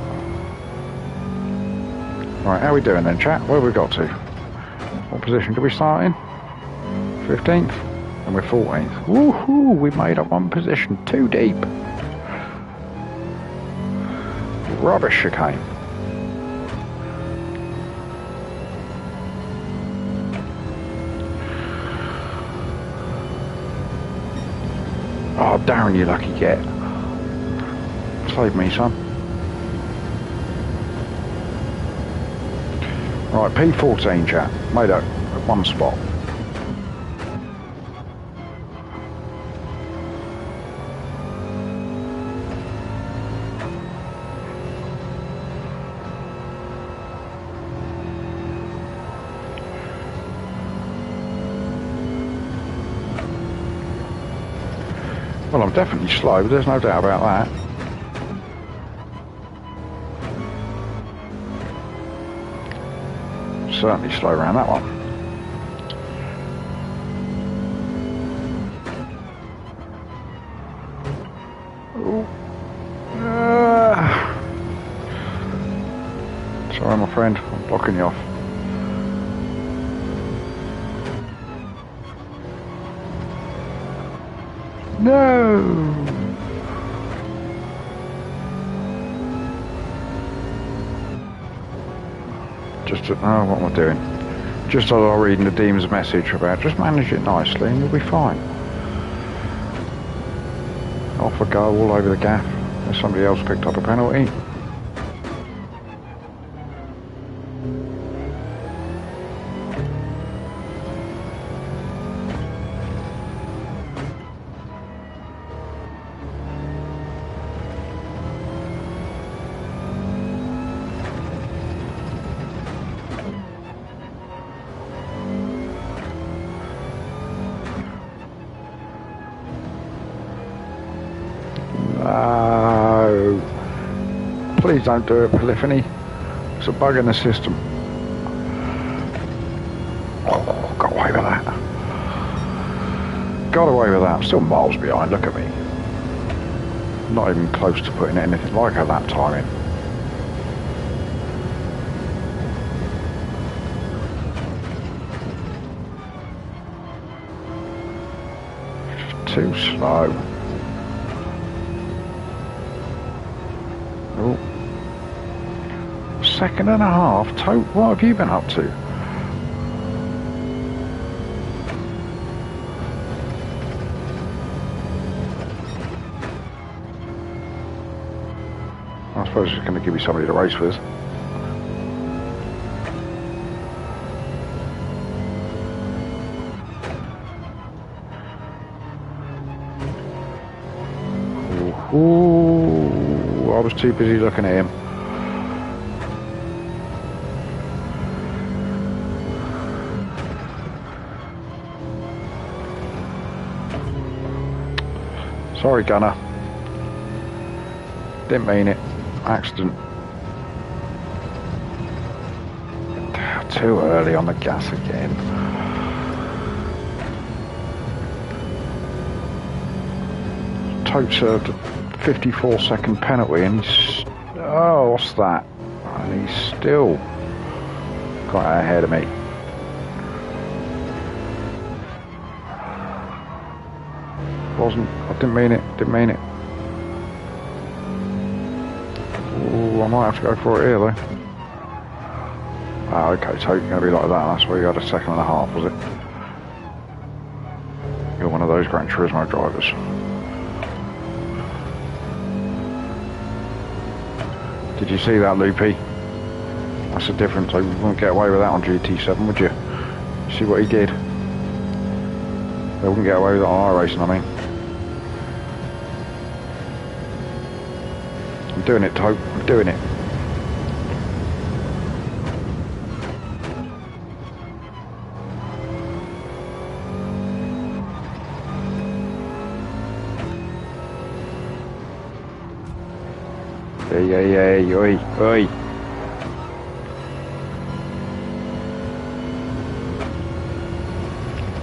Right, how are we doing then, chat? Where have we got to? What position do we start in? 15th? And we're 14th. Woohoo! We made up one position. Too deep. Rubbish chicane. Oh, Darren, you lucky git. Save me, son. Right, P14, chat. Made up at one spot. Well, I'm definitely slow, but there's no doubt about that. Certainly slow around that one. Ooh. Sorry, my friend, I'm blocking you off. No! Oh, what am I doing? Just as I was reading the Deem's message about just manage it nicely and you'll be fine. Off I go all over the gaff. There's somebody else picked up a penalty. No. Please don't do it, Polyphony. It's a bug in the system. Oh, got away with that. Got away with that. I'm still miles behind, look at me. Not even close to putting anything like a lap time in. Too slow. Oh. Second and a half. What have you been up to? I suppose it's going to give you somebody to race with. Ooh, I was too busy looking at him. Sorry, Gunner. Didn't mean it. Accident. Too early on the gas again. Tote served a 54-second penalty and he's... Oh, what's that? And he's still got out ahead of me. I didn't mean it. Ooh, I might have to go for it here though. Ah, okay, so you're going to be like that. That's why you got a second and a half, was it? You're one of those Gran Turismo drivers. Did you see that, Loopy? That's the difference. You wouldn't get away with that on GT7, would you? See what he did? They wouldn't get away with it on iRacing, I mean. I'm doing it, Tope. I'm doing it. Hey, oi.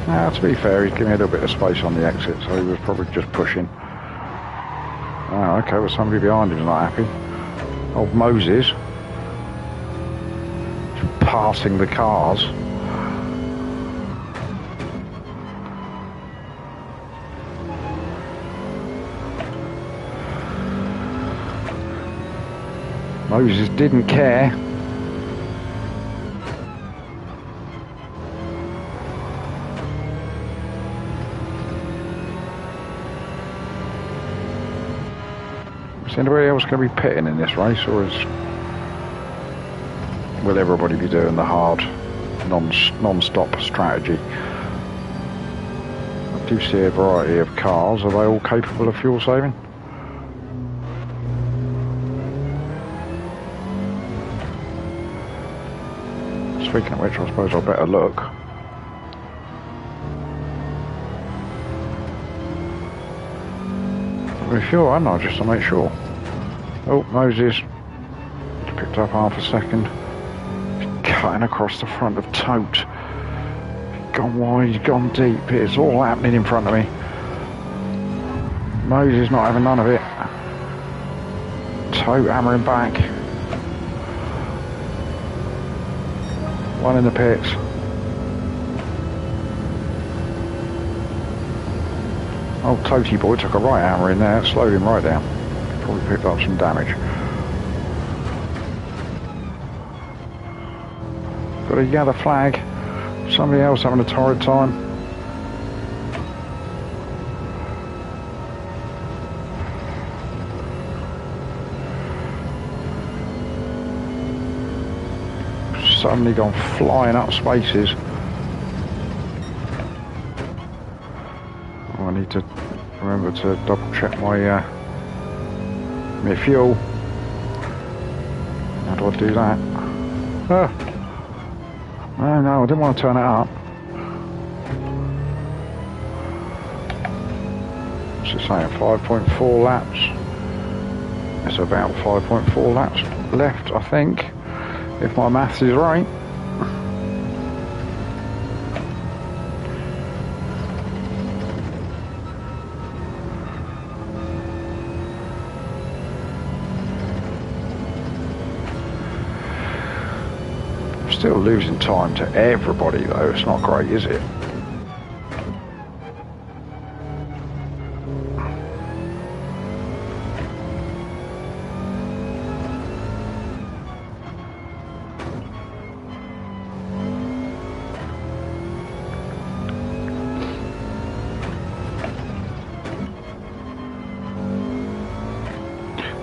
Now, to be fair, he's giving me a little bit of space on the exit, so he was probably just pushing. Oh, okay, well, somebody behind him's not happy. Old Moses. Passing the cars. Moses didn't care. Is anybody else going to be pitting in this race, or will everybody be doing the hard, non-stop strategy? I do see a variety of cars. Are they all capable of fuel saving? Speaking of which, I suppose I'd better look. Refuel, hadn't I, just to make sure. Oh, Moses. Picked up half a second. He's cutting across the front of Tote. He's gone wide, he's gone deep. It's all happening in front of me. Moses not having none of it. Tote hammering back. One in the pits. Old Toty boy took a right hammer in there, slowed him right down. Probably picked up some damage. Got a gather flag. Somebody else having a torrid time. Suddenly gone flying up spaces. I need to remember to double check my fuel. How do I do that? Oh no, I didn't want to turn it up. What's it saying? 5.4 laps. It's about 5.4 laps left, I think, if my maths is right. Still losing time to everybody though, it's not great, is it?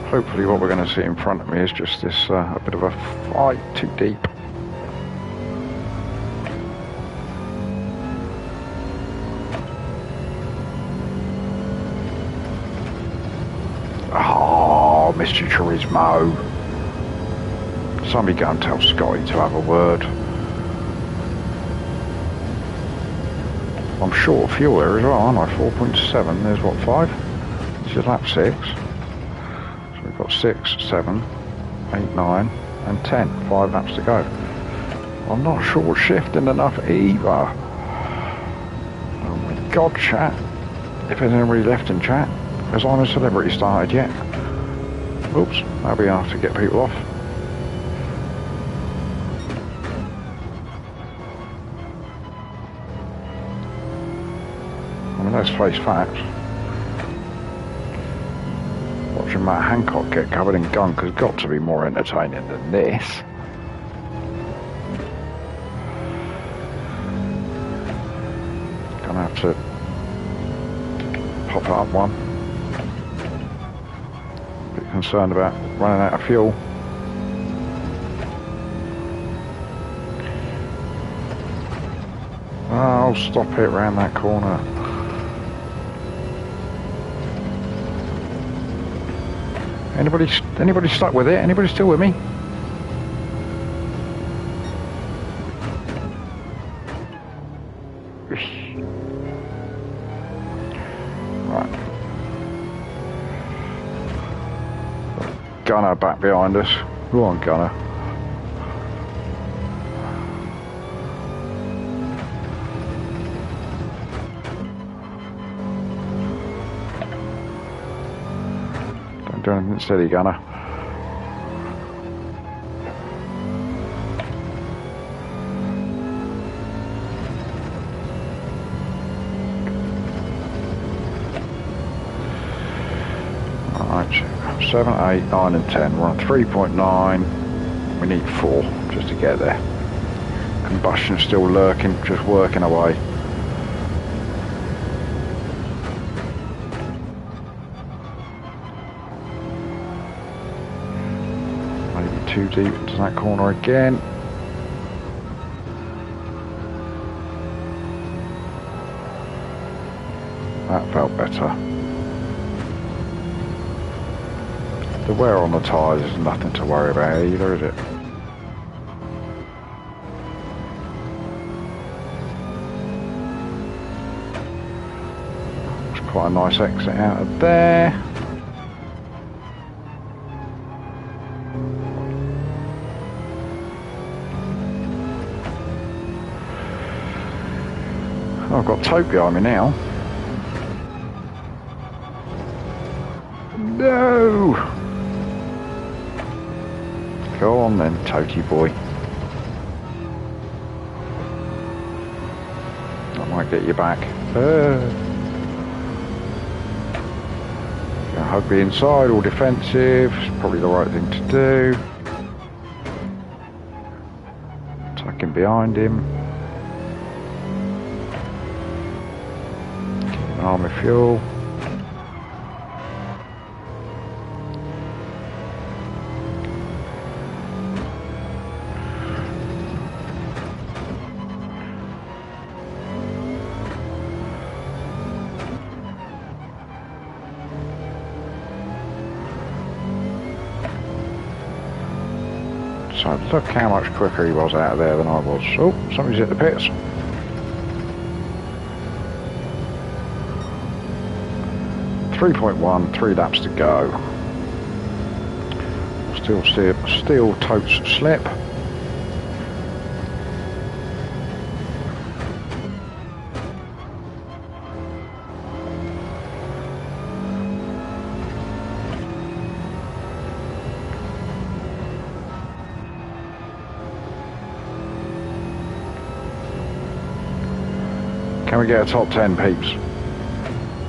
Hopefully what we're going to see in front of me is just this, a bit of a fight too deep. Oh, Mr. Turismo. Somebody go and tell Scotty to have a word. I'm short of fuel there as well, aren't I? 4.7, there's what, 5? This is lap 6. So we've got 6, 7, 8, 9 and 10. 5 laps to go. I'm not short shifting enough either. Oh my god, chat. If there's anybody left in chat, has I'm a Celebrity started yet? Oops, that'll be enough to get people off. I mean, let's face facts. Watching Matt Hancock get covered in gunk has got to be more entertaining than this. Gonna have to pop up one. Bit concerned about running out of fuel. Oh, I'll stop it round that corner. Anybody stuck with it? Anybody still with me? Right. Gunner back behind us. Go on, Gunner. Don't do anything steady, Gunner. Alright, 7, 8, 9 and 10. We're on 3.9. We need 4 just to get there. Combustion still lurking, just working away. too deep into that corner again. That felt better. The wear on the tyres is nothing to worry about either, is it? It's quite a nice exit out of there. I've got Tote behind me now. No! Go on then, Totey boy. That might get you back. Gonna hug the inside, all defensive. It's probably the right thing to do. Tucking behind him. Keep an arm of fuel. So look how much quicker he was out of there than I was. Oh, somebody's hit the pits. .1, 3 laps to go. Still Totes slip. Can we get a top 10, peeps?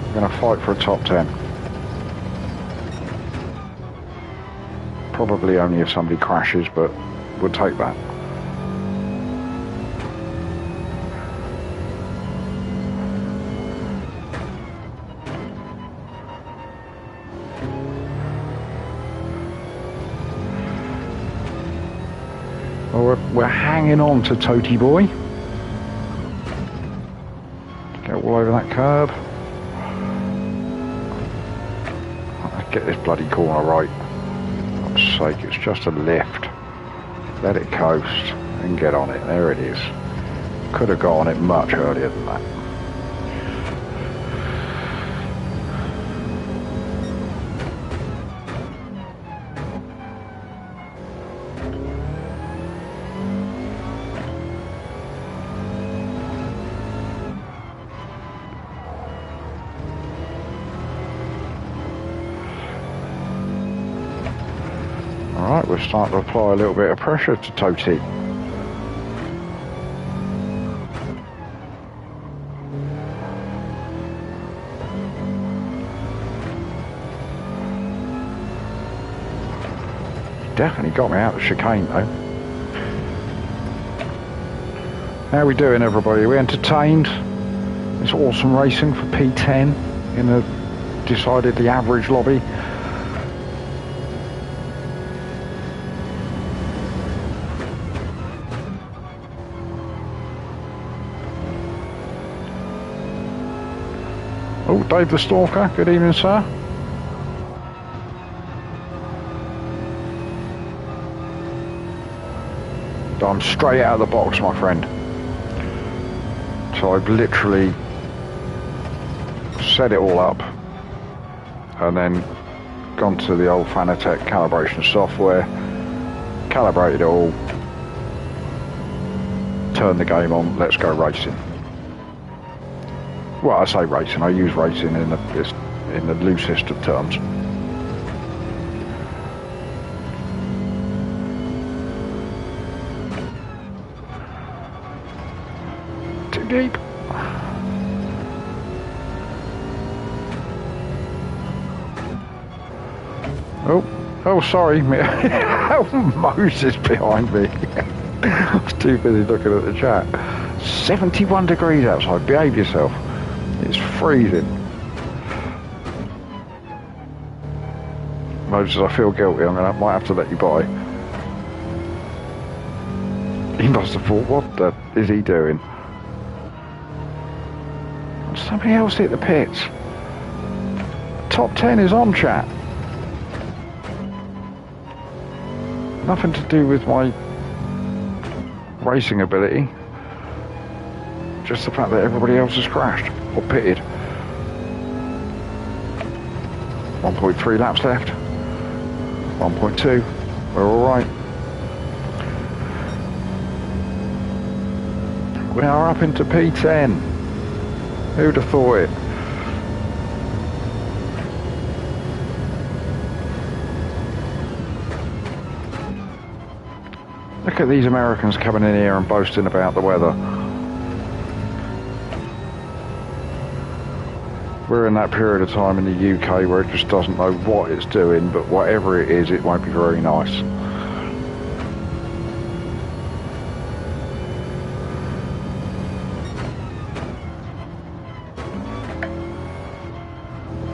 I'm going to fight for a top 10. Probably only if somebody crashes, but we'll take that. Well, we're hanging on to Totey boy. Get all over that curb. Get this bloody corner right. For God's sake, it's just a lift. Let it coast and get on it. There it is. Could have got on it much earlier than that. Alright, we're starting to apply a little bit of pressure to Totey. Definitely got me out of the chicane though. How we doing, everybody? We entertained? It's awesome racing for P10 in a decidedly average lobby. Oh, Dave the Stalker, good evening, sir. I'm straight out of the box, my friend. So I've literally set it all up and then gone to the old Fanatec calibration software, calibrated it all, turned the game on, let's go racing. Well, I say racing, I use racing in the loosest of terms. Too deep. Oh, sorry. Moses behind me. I was too busy looking at the chat. 71 degrees outside, behave yourself. It's freezing. Moses, I feel guilty. Might have to let you by. He must have thought, what the is he doing? Somebody else hit the pits. Top 10 is on, chat. Nothing to do with my racing ability. Just the fact that everybody else has crashed or pitted. 1.3 laps left. 1.2. We're all right. We are up into P10. Who'd have thought it? Look at these Americans coming in here and boasting about the weather. We're in that period of time in the UK where it just doesn't know what it's doing, but whatever it is, it won't be very nice.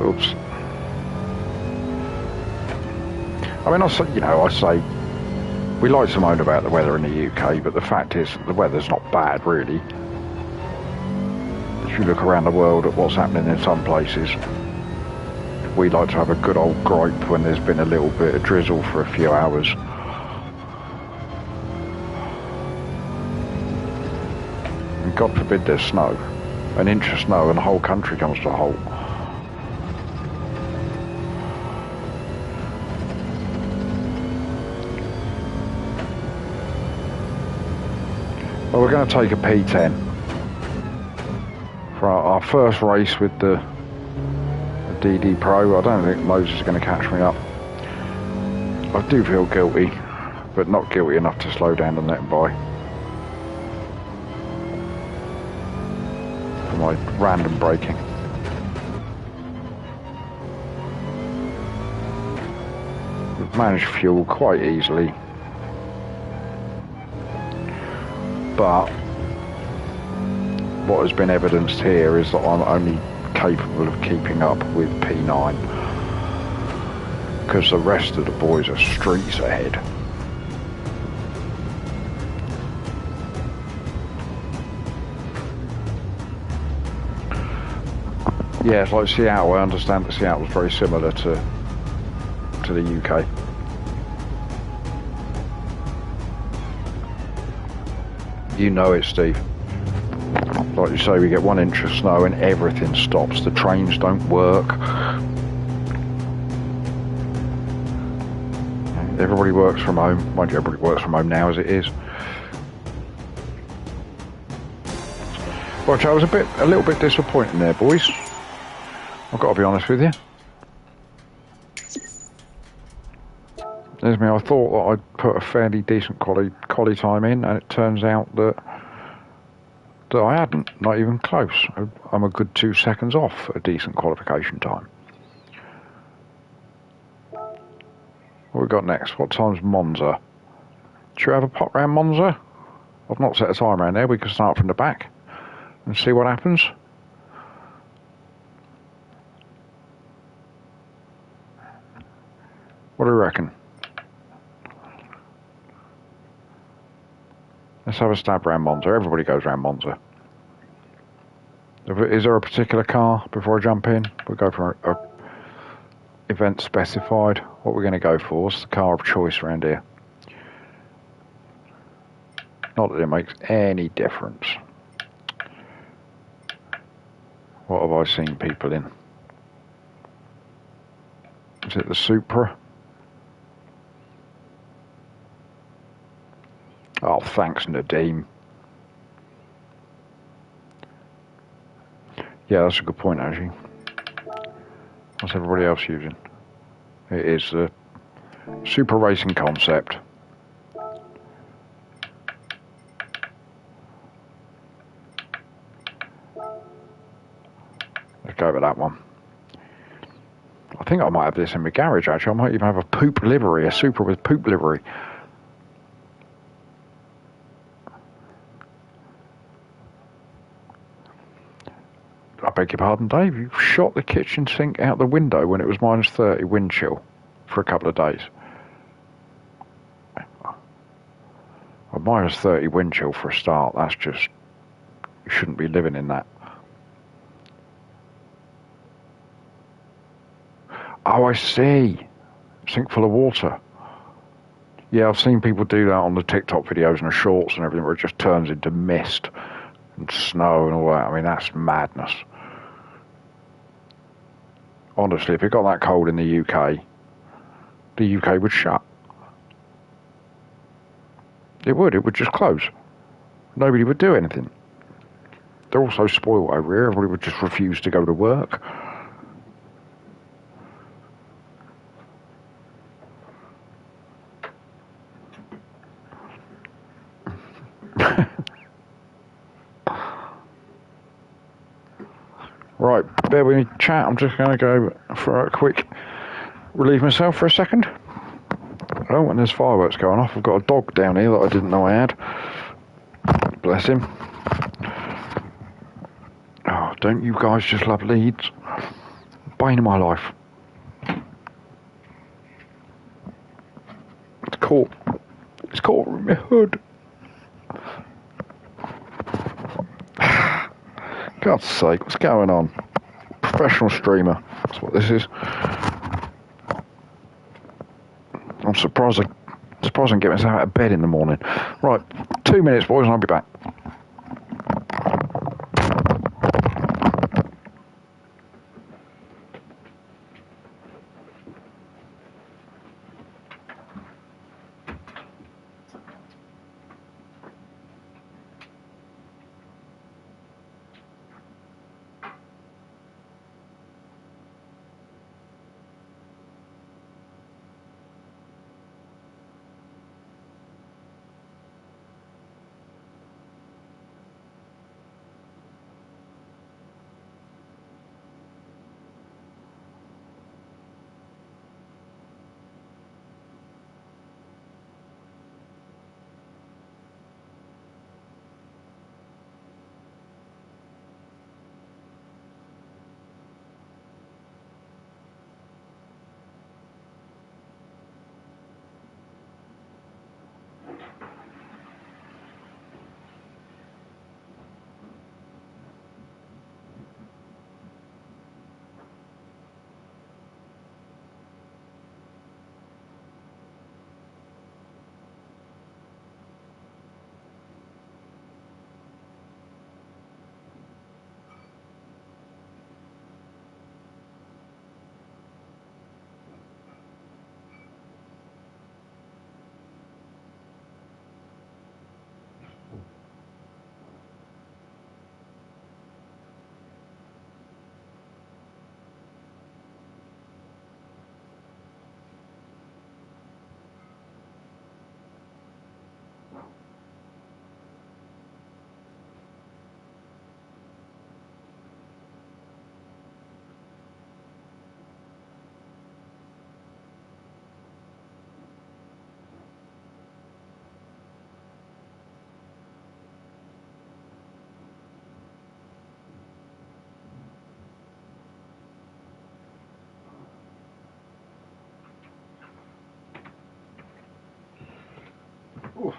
Oops. I mean, I say we like to moan about the weather in the UK, but the fact is the weather's not bad, really. If you look around the world at what's happening in some places, we like to have a good old gripe when there's been a little bit of drizzle for a few hours. And God forbid there's snow. An inch of snow and the whole country comes to a halt. Well, we're going to take a P10 for our first race with the DD Pro. I don't think Moses is going to catch me up. I do feel guilty, but not guilty enough to slow down and let him by. For my random braking. We've managed fuel quite easily. But what has been evidenced here is that I'm only capable of keeping up with P9 because the rest of the boys are streets ahead. Yeah, it's like Seattle. I understand that Seattle is very similar to the UK. You know it, Steve. Like you say, we get 1 inch of snow and everything stops. The trains don't work. Everybody works from home. Mind you, everybody works from home now as it is. Well, I was a little bit disappointed there, boys. I've got to be honest with you. There's me. I thought that I'd put a fairly decent quali time in, and it turns out that I hadn't. Not even close. I'm a good 2 seconds off a decent qualification time. What we got next? What time's Monza? Should we have a pop round Monza? I've not set a time around there. We can start from the back and see what happens. What do you reckon? Let's have a stab round Monza. Everybody goes round Monza. Is there a particular car before I jump in? We'll go for a event specified. What we're going to go for is the car of choice around here. Not that it makes any difference. What have I seen people in? Is it the Supra? Oh, thanks, Nadeem. Yeah, that's a good point, actually. What's everybody else using? It is the Super Racing Concept. Let's go with that one. I think I might have this in my garage, actually. I might even have a poop livery, a Supra with poop livery. I beg your pardon, Dave, you shot the kitchen sink out the window when it was minus 30 wind chill for a couple of days. A -30 wind chill for a start, that's just, you shouldn't be living in that. Oh, I see. Sink full of water. Yeah, I've seen people do that on the TikTok videos and the shorts and everything where it just turns into mist and snow and all that. I mean, that's madness. Honestly, if it got that cold in the UK would shut. It would just close. Nobody would do anything. They're all so spoiled over here, everybody would just refuse to go to work. Right, bear with me, chat. I'm just going to go for a quick relieve myself for a second. Oh, and there's fireworks going off. I've got a dog down here that I didn't know I had. Bless him. Oh, don't you guys just love Leeds? Bane of my life. It's caught in my hood. God's sake, what's going on? Professional streamer, that's what this is. I'm surprised I can get myself out of bed in the morning. Right, 2 minutes, boys, and I'll be back. Ooh.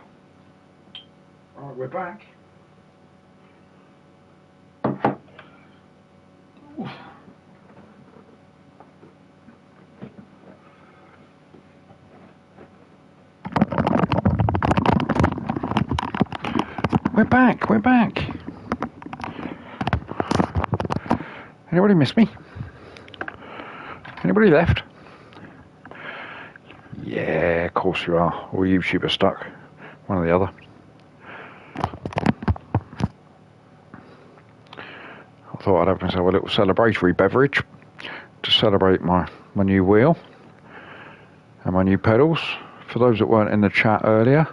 Right, we're back. Ooh. We're back. Anybody miss me? Anybody left? Yeah, of course you are. All YouTube are stuck. One or the other. I thought I'd have myself a little celebratory beverage to celebrate my new wheel and my new pedals. For those that weren't in the chat earlier,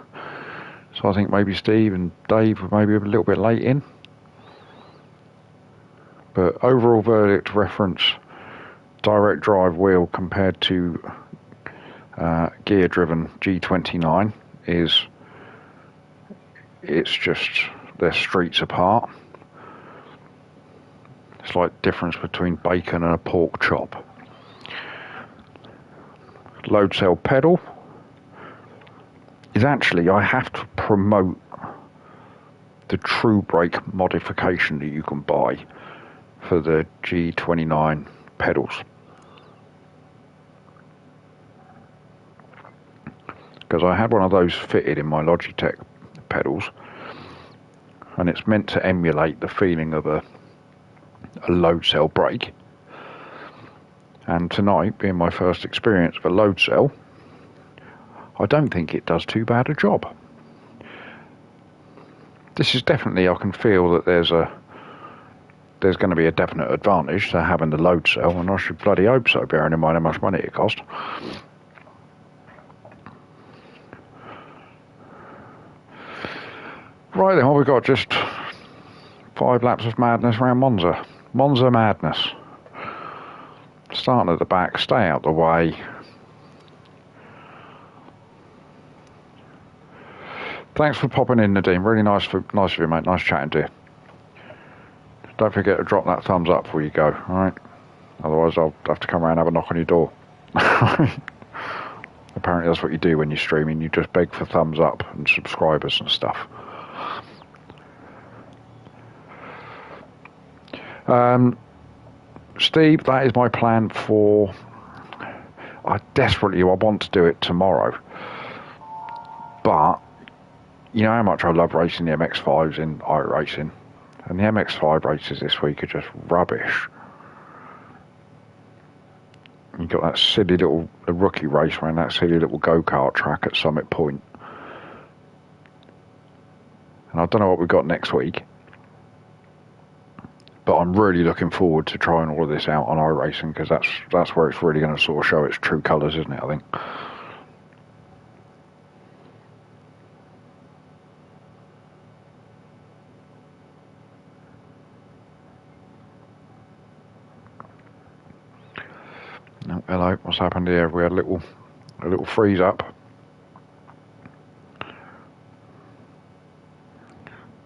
so I think maybe Steve and Dave were maybe a little bit late in. But overall verdict reference, direct drive wheel compared to gear driven G29 is, it's just, they're streets apart. It's like difference between bacon and a pork chop. Load cell pedal is actually I have to promote the true brake modification that you can buy for the G29 pedals. Because I had one of those fitted in my Logitech pedals, and it's meant to emulate the feeling of a load cell brake. And tonight, being my first experience of a load cell, I don't think it does too bad a job. This is definitely, I can feel that there's going to be a definite advantage to having the load cell, and I should bloody hope so, bearing in mind how much money it cost. Right then, well, we've got just 5 laps of madness around Monza. Monza madness. Starting at the back, stay out the way. Thanks for popping in, Nadine. Really nice of you, mate. Nice chatting to you. Don't forget to drop that thumbs up before you go, alright? Otherwise I'll have to come around and have a knock on your door. Apparently that's what you do when you're streaming. You just beg for thumbs up and subscribers and stuff. Steve, that is my plan for... I want to do it tomorrow. But, you know how much I love racing the MX-5s in iRacing. And the MX-5 races this week are just rubbish. You've got that silly little rookie race around that silly little go-kart track at Summit Point. And I don't know what we've got next week. But I'm really looking forward to trying all of this out on iRacing, because that's where it's really going to sort of show its true colours, isn't it, I think. Oh, hello, what's happened here? We had a little freeze up.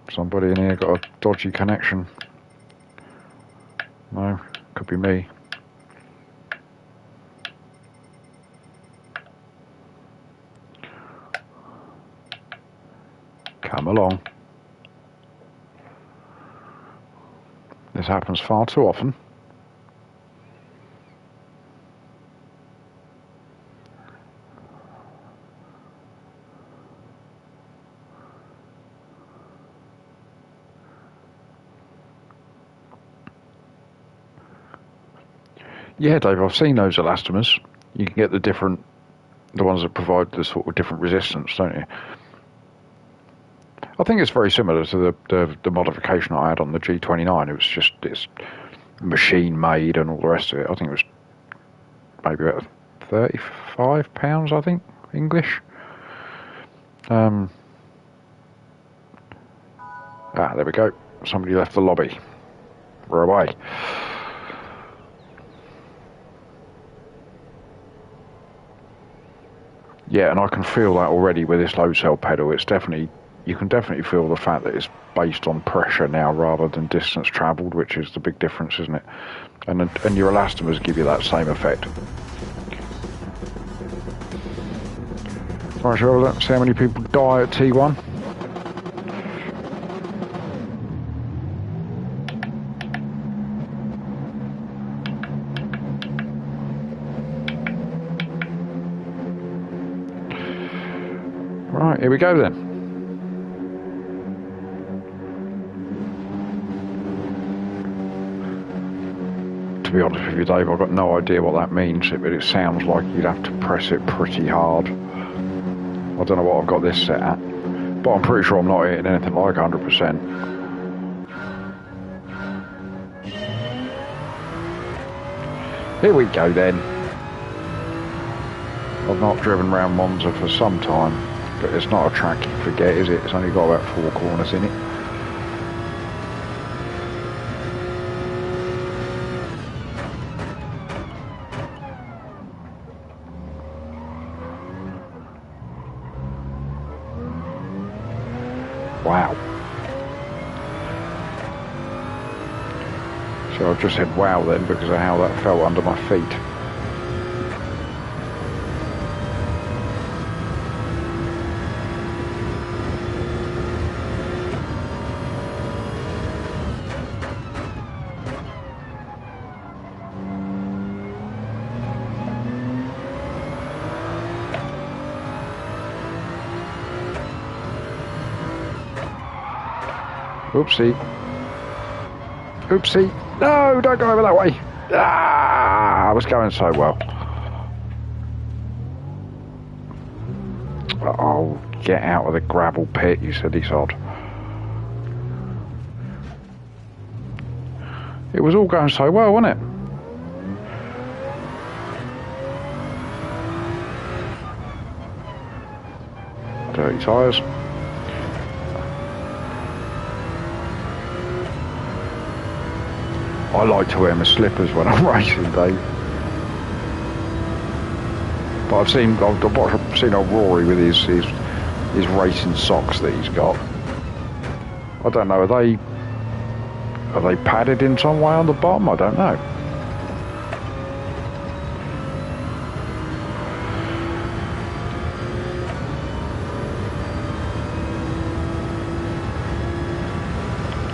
Somebody in here got a dodgy connection. No, could be me. Come along. This happens far too often. Yeah, Dave, I've seen those elastomers. You can get the ones that provide the sort of different resistance, don't you? I think it's very similar to the modification I had on the G29. It's machine made and all the rest of it. I think it was maybe about £35, I think, English. There we go. Somebody left the lobby. We're away. Yeah, and I can feel that already with this load cell pedal. You can definitely feel the fact that it's based on pressure now rather than distance travelled, which is the big difference, isn't it? And your elastomers give you that same effect. Right, so let's see how many people die at T1. Right, here we go then. To be honest with you, Dave, I've got no idea what that means, but it sounds like you'd have to press it pretty hard. I don't know what I've got this set at, but I'm pretty sure I'm not hitting anything like 100%. Here we go then. I've not driven round Monza for some time. But it's not a track you forget, is it? It's only got about 4 corners in it. Wow. So I've just said wow then because of how that felt under my feet. Oopsie. Oopsie. No, don't go over that way. Ah, I was going so well. Oh, get out of the gravel pit, you silly sod. It was all going so well, wasn't it? Dirty tyres. I like to wear my slippers when I'm racing, Dave. But I've seen old Rory with his racing socks that he's got. I don't know, are they padded in some way on the bottom? I don't know.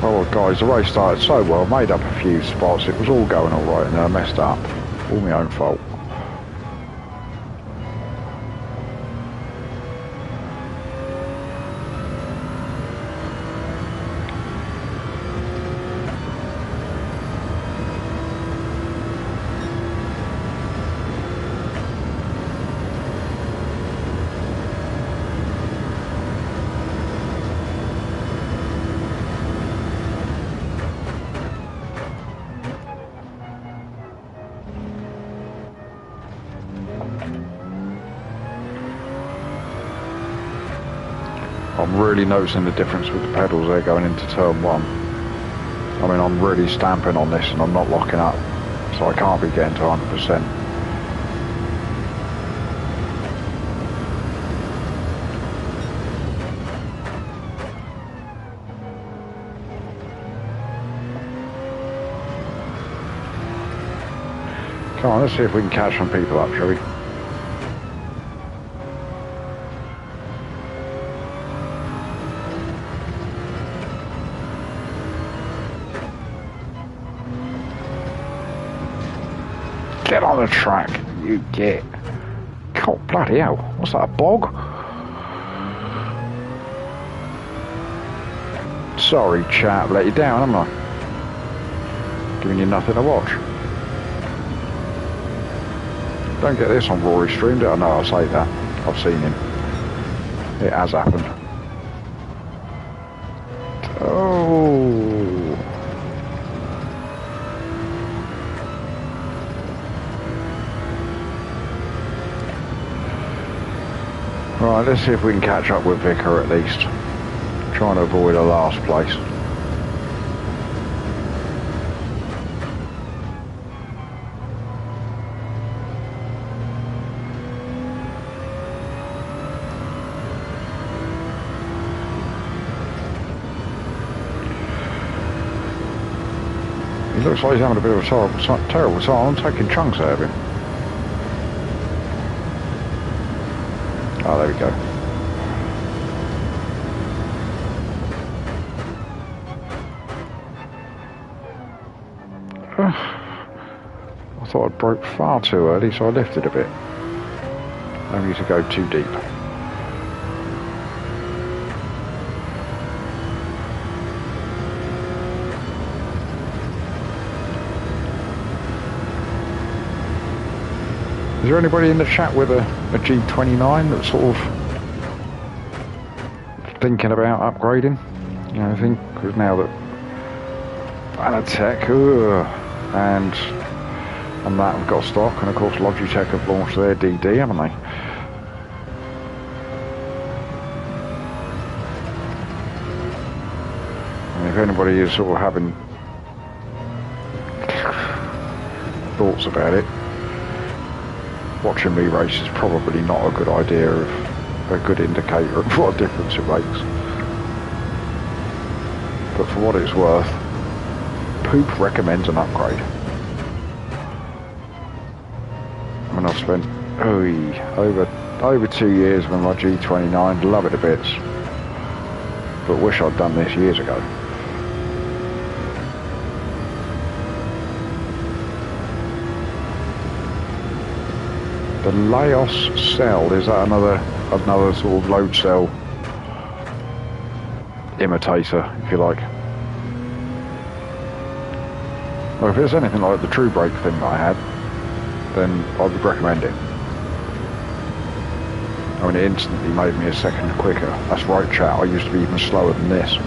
Oh guys, the race started so well, made up a few spots, it was all going alright, and then I messed up. All my own fault. I'm really noticing the difference with the pedals there going into turn one. I mean, I'm really stamping on this and I'm not locking up, so I can't be getting to 100%. Come on, let's see if we can catch some people up, shall we? Get on the track, you get. God, bloody hell. What's that, a bog? Sorry, chap, let you down, haven't I? Giving you nothing to watch. Don't get this on Rory stream, do I? No, I'll say that. I've seen him. It has happened. Oh. Right, let's see if we can catch up with Vicar at least. Trying to avoid a last place. He looks like he's having a bit of a terrible time. I'm taking chunks out of him. Oh, there we go. I thought I broke far too early, so I lifted a bit. No need to go too deep. Is there anybody in the chat with a G29 that's sort of thinking about upgrading? You know, I think, because now that Anatech and that have got stock, and of course Logitech have launched their DD, haven't they? And if anybody is sort of having thoughts about it, watching me race is probably not a good idea, of a good indicator of what difference it makes. But for what it's worth, Poop recommends an upgrade. I mean, I've spent over 2 years with my G29, love it to bits, but wish I'd done this years ago. The Laos cell, is that another sort of load cell imitator, if you like? Well, if it's anything like the true brake thing that I had, then I would recommend it. I mean, it instantly made me a second quicker. That's right, chat. I used to be even slower than this.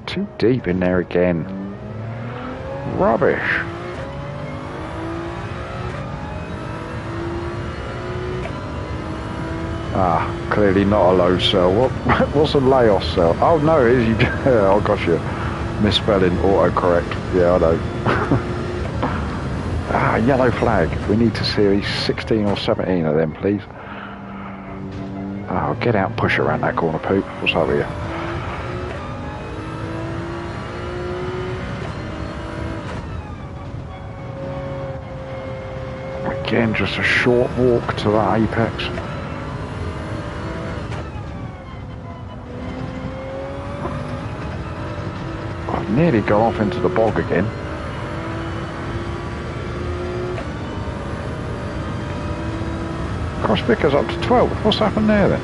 Too deep in there again. Rubbish. Ah, clearly not a load cell. What's a layoff cell? Oh no, it is you. Oh gosh, you misspelling autocorrect. Yeah, I know. Ah, yellow flag. We need to see 16 or 17 of them, please. Oh, get out and push around that corner, Poop. What's up here? Again, just a short walk to that apex. I've nearly gone off into the bog again. Cross Vickers up to 12. What's happened there then?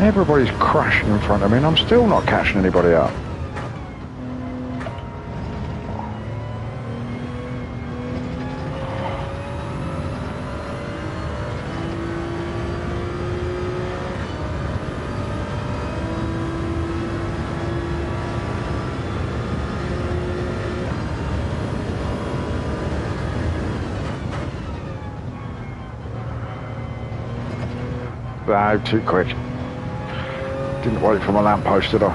Everybody's crashing in front of me and I'm still not catching anybody up. No, too quick. Didn't wait for my lamppost, did I?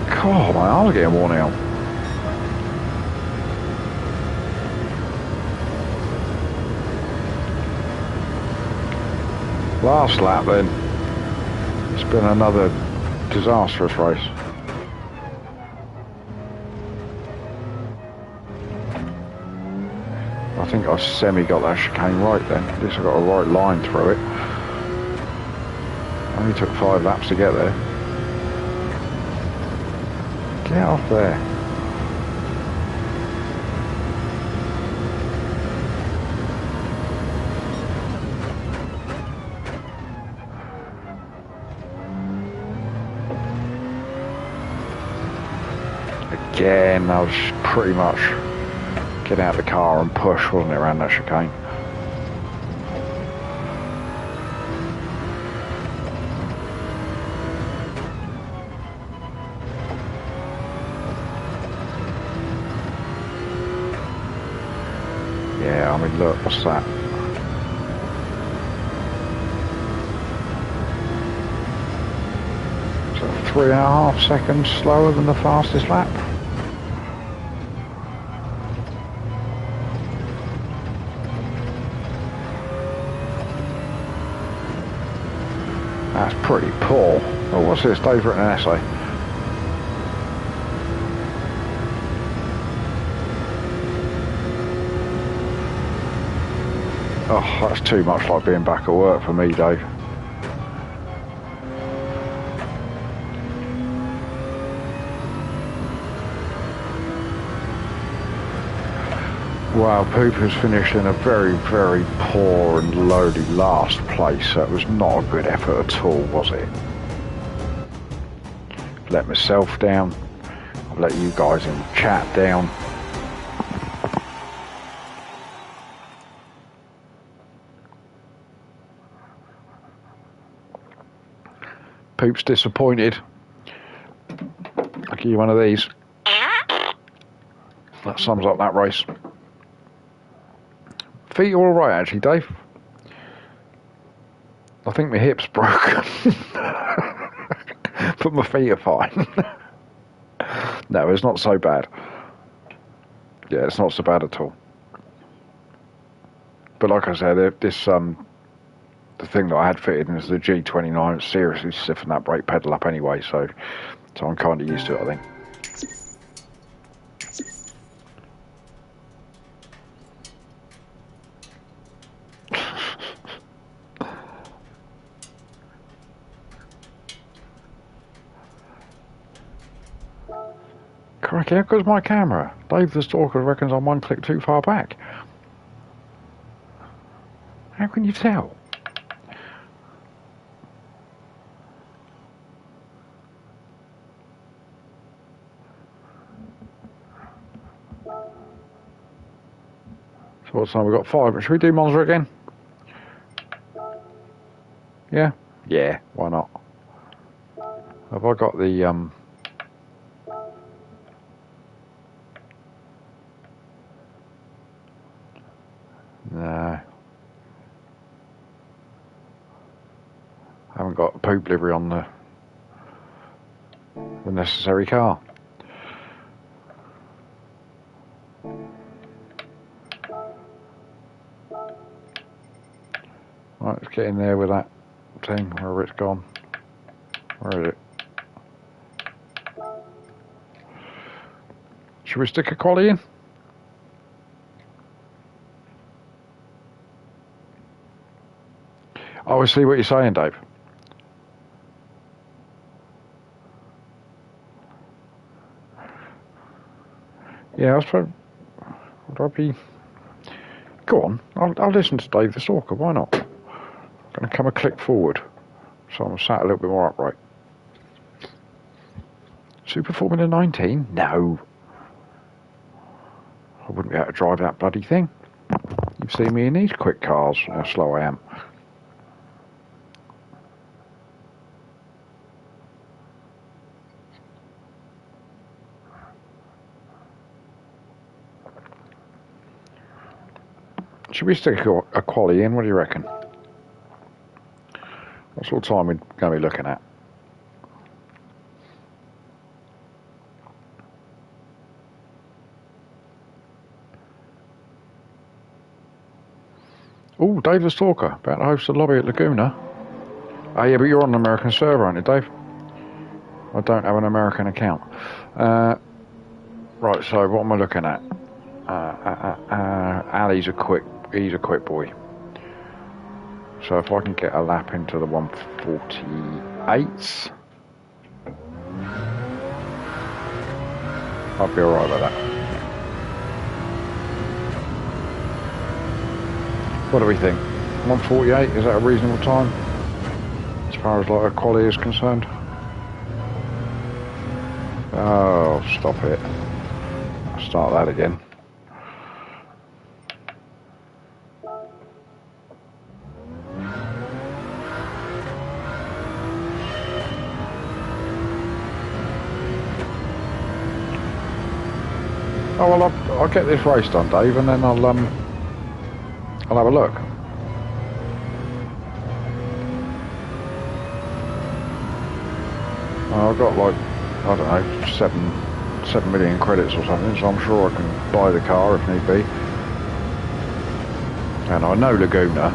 God, my arm's getting worn out. Last lap then. It's been another disastrous race. I think I semi-got that chicane right then. At least I got a right line through it. Only took 5 laps to get there. Get off there. Again, I was pretty much get out of the car and push, wasn't it, around that chicane? Yeah, I mean, look, what's that? So 3.5 seconds slower than the fastest lap. That's pretty poor. Oh, what's this? Dave's written an essay. Oh, that's too much like being back at work for me, Dave. Wow, Poop has finished in a very, very poor and lowly last place. That was not a good effort at all, was it? Let myself down. I've let you guys in the chat down. Poop's disappointed. I'll give you one of these. That sums up that race. Feet are alright actually, Dave. I think my hip's broken. But my feet are fine. No, it's not so bad. Yeah, it's not so bad at all. But like I said, this the thing that I had fitted in is the G29. It's seriously stiffened that brake pedal up anyway, so I'm kind of used to it, I think. Crikey, how good's my camera? Dave the Stalker reckons I'm one click too far back. How can you tell? So what's time? We've got 5. Should we do Monza again? Yeah? Yeah, why not? Have I got the no. I haven't got poop livery on the necessary car. Right, let's get in there with that thing, wherever it's gone. Where is it? Should we stick a quali in? Oh, I see what you're saying, Dave. Yeah, I suppose. Would I be? Go on, I'll listen to Dave the Stalker. Why not? I'm going to come a click forward, so I'm sat a little bit more upright. Super Formula 19? No. I wouldn't be able to drive that bloody thing. You've seen me in these quick cars, how slow I am. Should we stick a quali in? What do you reckon? What sort of time we're going to be looking at? Oh, Dave the Stalker, about to host a lobby at Laguna. Oh yeah, but you're on an American server, aren't you, Dave? I don't have an American account. Right, so what am I looking at? Ali's he's a quick boy. So if I can get a lap into the 148s, I'll be alright with that. What do we think? 148, is that a reasonable time? As far as like a quality is concerned? Oh, stop it. I'll start that again. Oh well, I'll get this race done, Dave, and then I'll have a look. I've got like, I don't know, 7 million credits or something, so I'm sure I can buy the car if need be. And I know Laguna.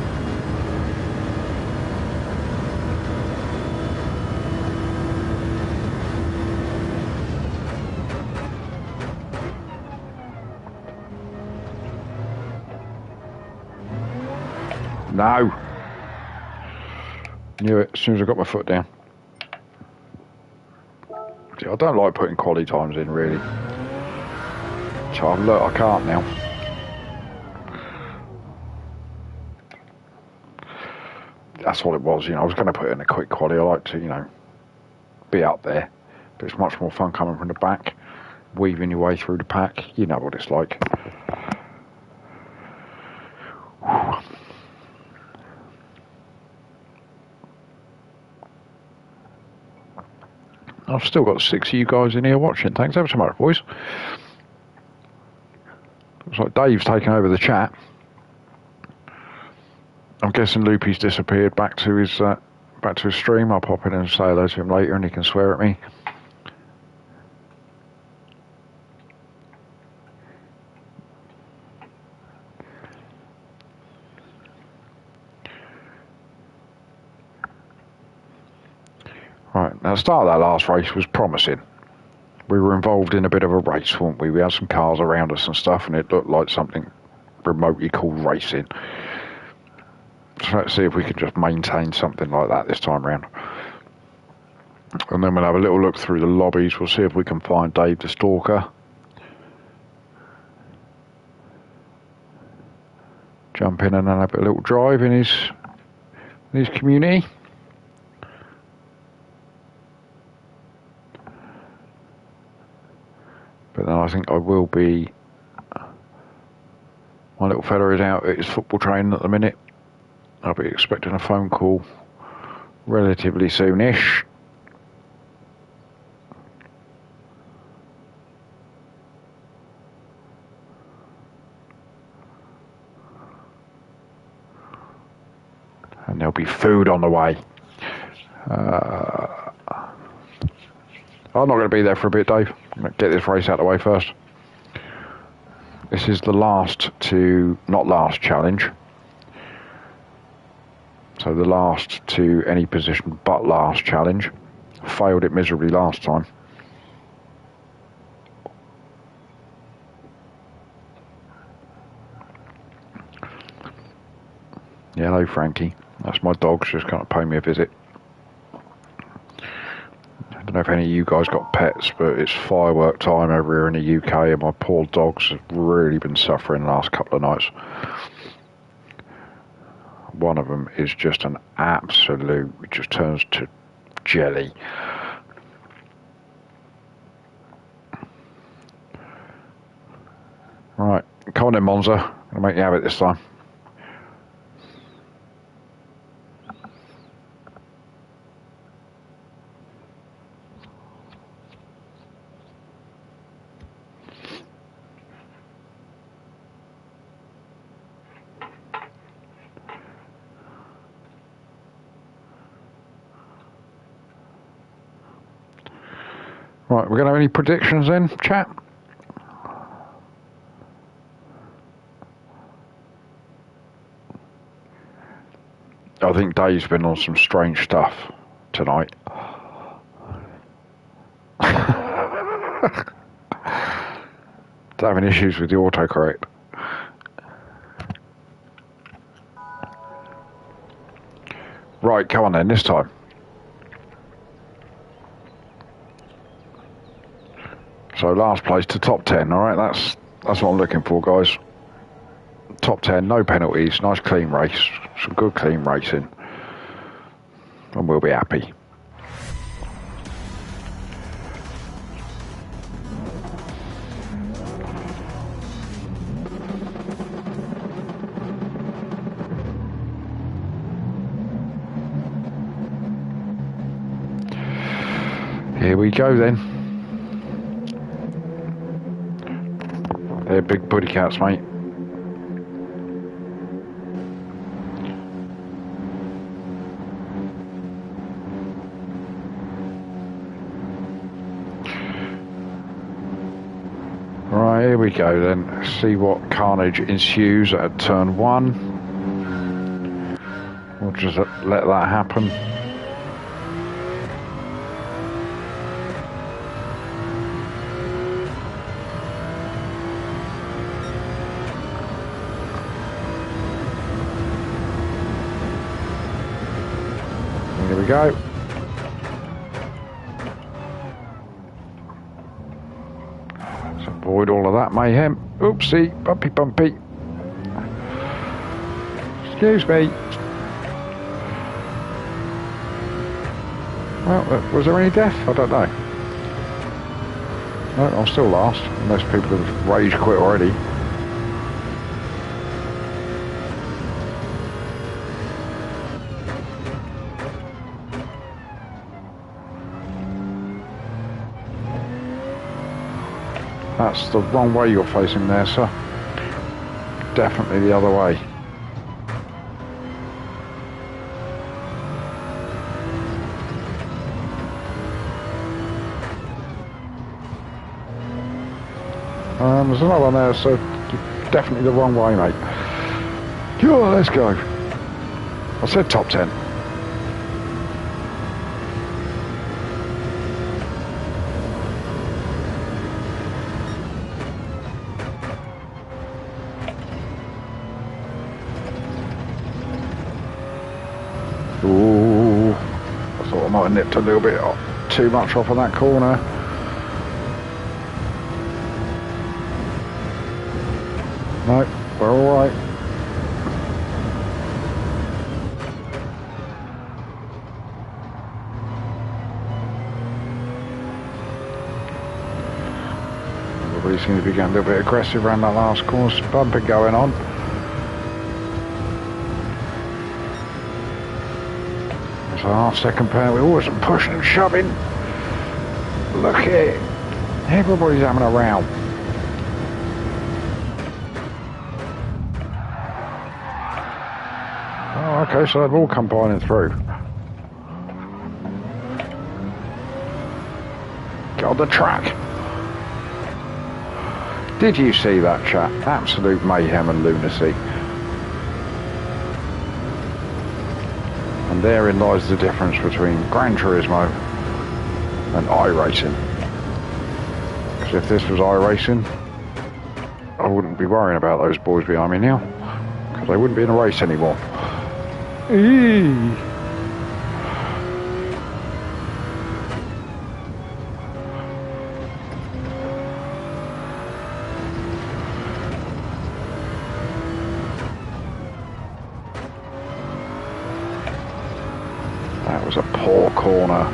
No! Knew it as soon as I got my foot down. See, I don't like putting quality times in, really. So look, I can't now. That's what it was, you know. I was going to put in a quick quality. I like to, you know, be up there. But it's much more fun coming from the back, weaving your way through the pack. You know what it's like. I've still got 6 of you guys in here watching. Thanks ever so much, boys. Looks like Dave's taken over the chat. I'm guessing Loopy's disappeared back to his stream. I'll pop in and say hello to him later, and he can swear at me. Right, now the start of that last race was promising. We were involved in a bit of a race, weren't we? We had some cars around us and stuff, and it looked like something remotely called racing. So let's see if we can just maintain something like that this time round. And then we'll have a little look through the lobbies. We'll see if we can find Dave the Stalker. Jump in and then have a little drive in his community. But then I think I will be... My little fella is out at his football training at the minute. I'll be expecting a phone call relatively soonish. And there'll be food on the way. I'm not going to be there for a bit, Dave. I'm going to get this race out of the way first. This is the not last challenge. So the last to any position but last challenge. Failed it miserably last time. Yeah, hello Frankie. That's my dog, she's just going to pay me a visit. I don't know if any of you guys got pets, but it's firework time over here in the UK and my poor dogs have really been suffering the last couple of nights. One of them is just an absolute, it just turns to jelly. Right, come on then Monza, I'll make you have it this time. Right, we're going to have any predictions then, chat? I think Dave's been on some strange stuff tonight. Having issues with the autocorrect. Right, come on then, this time. So last place to top 10, alright, that's what I'm looking for, guys. Top 10, no penalties, nice clean race, some good clean racing. And we'll be happy. Here we go then. They're big booty cats, mate. Right, here we go then. Let's see what carnage ensues at turn 1. We'll just let that happen. Here we go. Let's avoid all of that mayhem. Oopsie, bumpy bumpy. Excuse me. Well, was there any death? I don't know. No, I'm still last, unless people have rage quit already. That's the wrong way you're facing there, sir. Definitely the other way. There's another one there, so definitely the wrong way, mate. Sure, let's go. I said top 10. Ooh, I thought I might have nipped a little bit off. too much off on that corner. No, we're all right. Everybody seems to be getting a little bit aggressive around that last corner. Some bumping going on. It's a half-second pair. We're always pushing and shoving. Look at it. Everybody's having a row. Oh, okay, so they've all come piling through. Get on the track. Did you see that, chat? Absolute mayhem and lunacy. And therein lies the difference between Gran Turismo and iRacing. Because if this was iRacing, I wouldn't be worrying about those boys behind me now. Because they wouldn't be in a race anymore. Eee. That was a poor corner.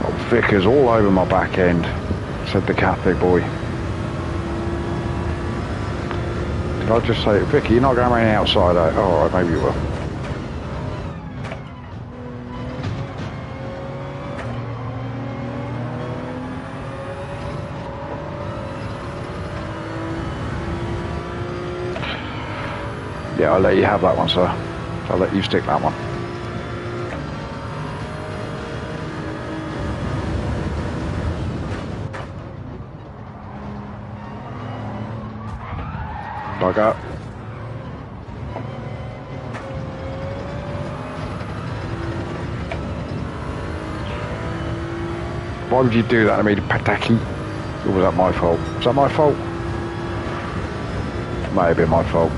Oh, Vickers all over my back end, said the Catholic boy. Did I just say, Vicky, you're not going around the outside, eh? Oh, alright, maybe you will. Yeah, I'll let you have that one, sir. I'll let you stick that one. Bug up. Why would you do that to me, Pataki? Or was that my fault? Was that my fault? May have been my fault.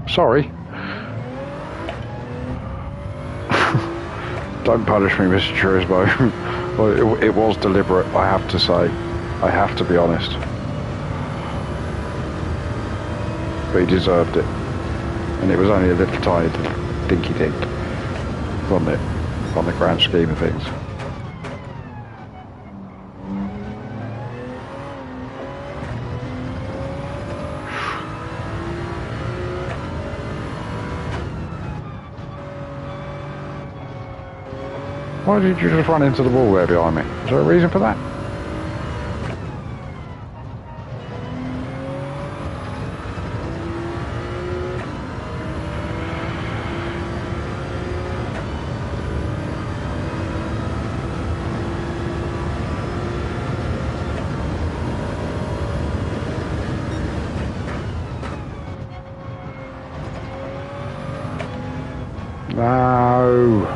Sorry. Don't punish me, Mr. Turismo. Well, it was deliberate, I have to say. I have to be honest. But he deserved it. And it was only a little tiny dinky dink, wasn't it? On the grand scheme of things. Why did you just run into the wall there behind me? Is there a reason for that? No.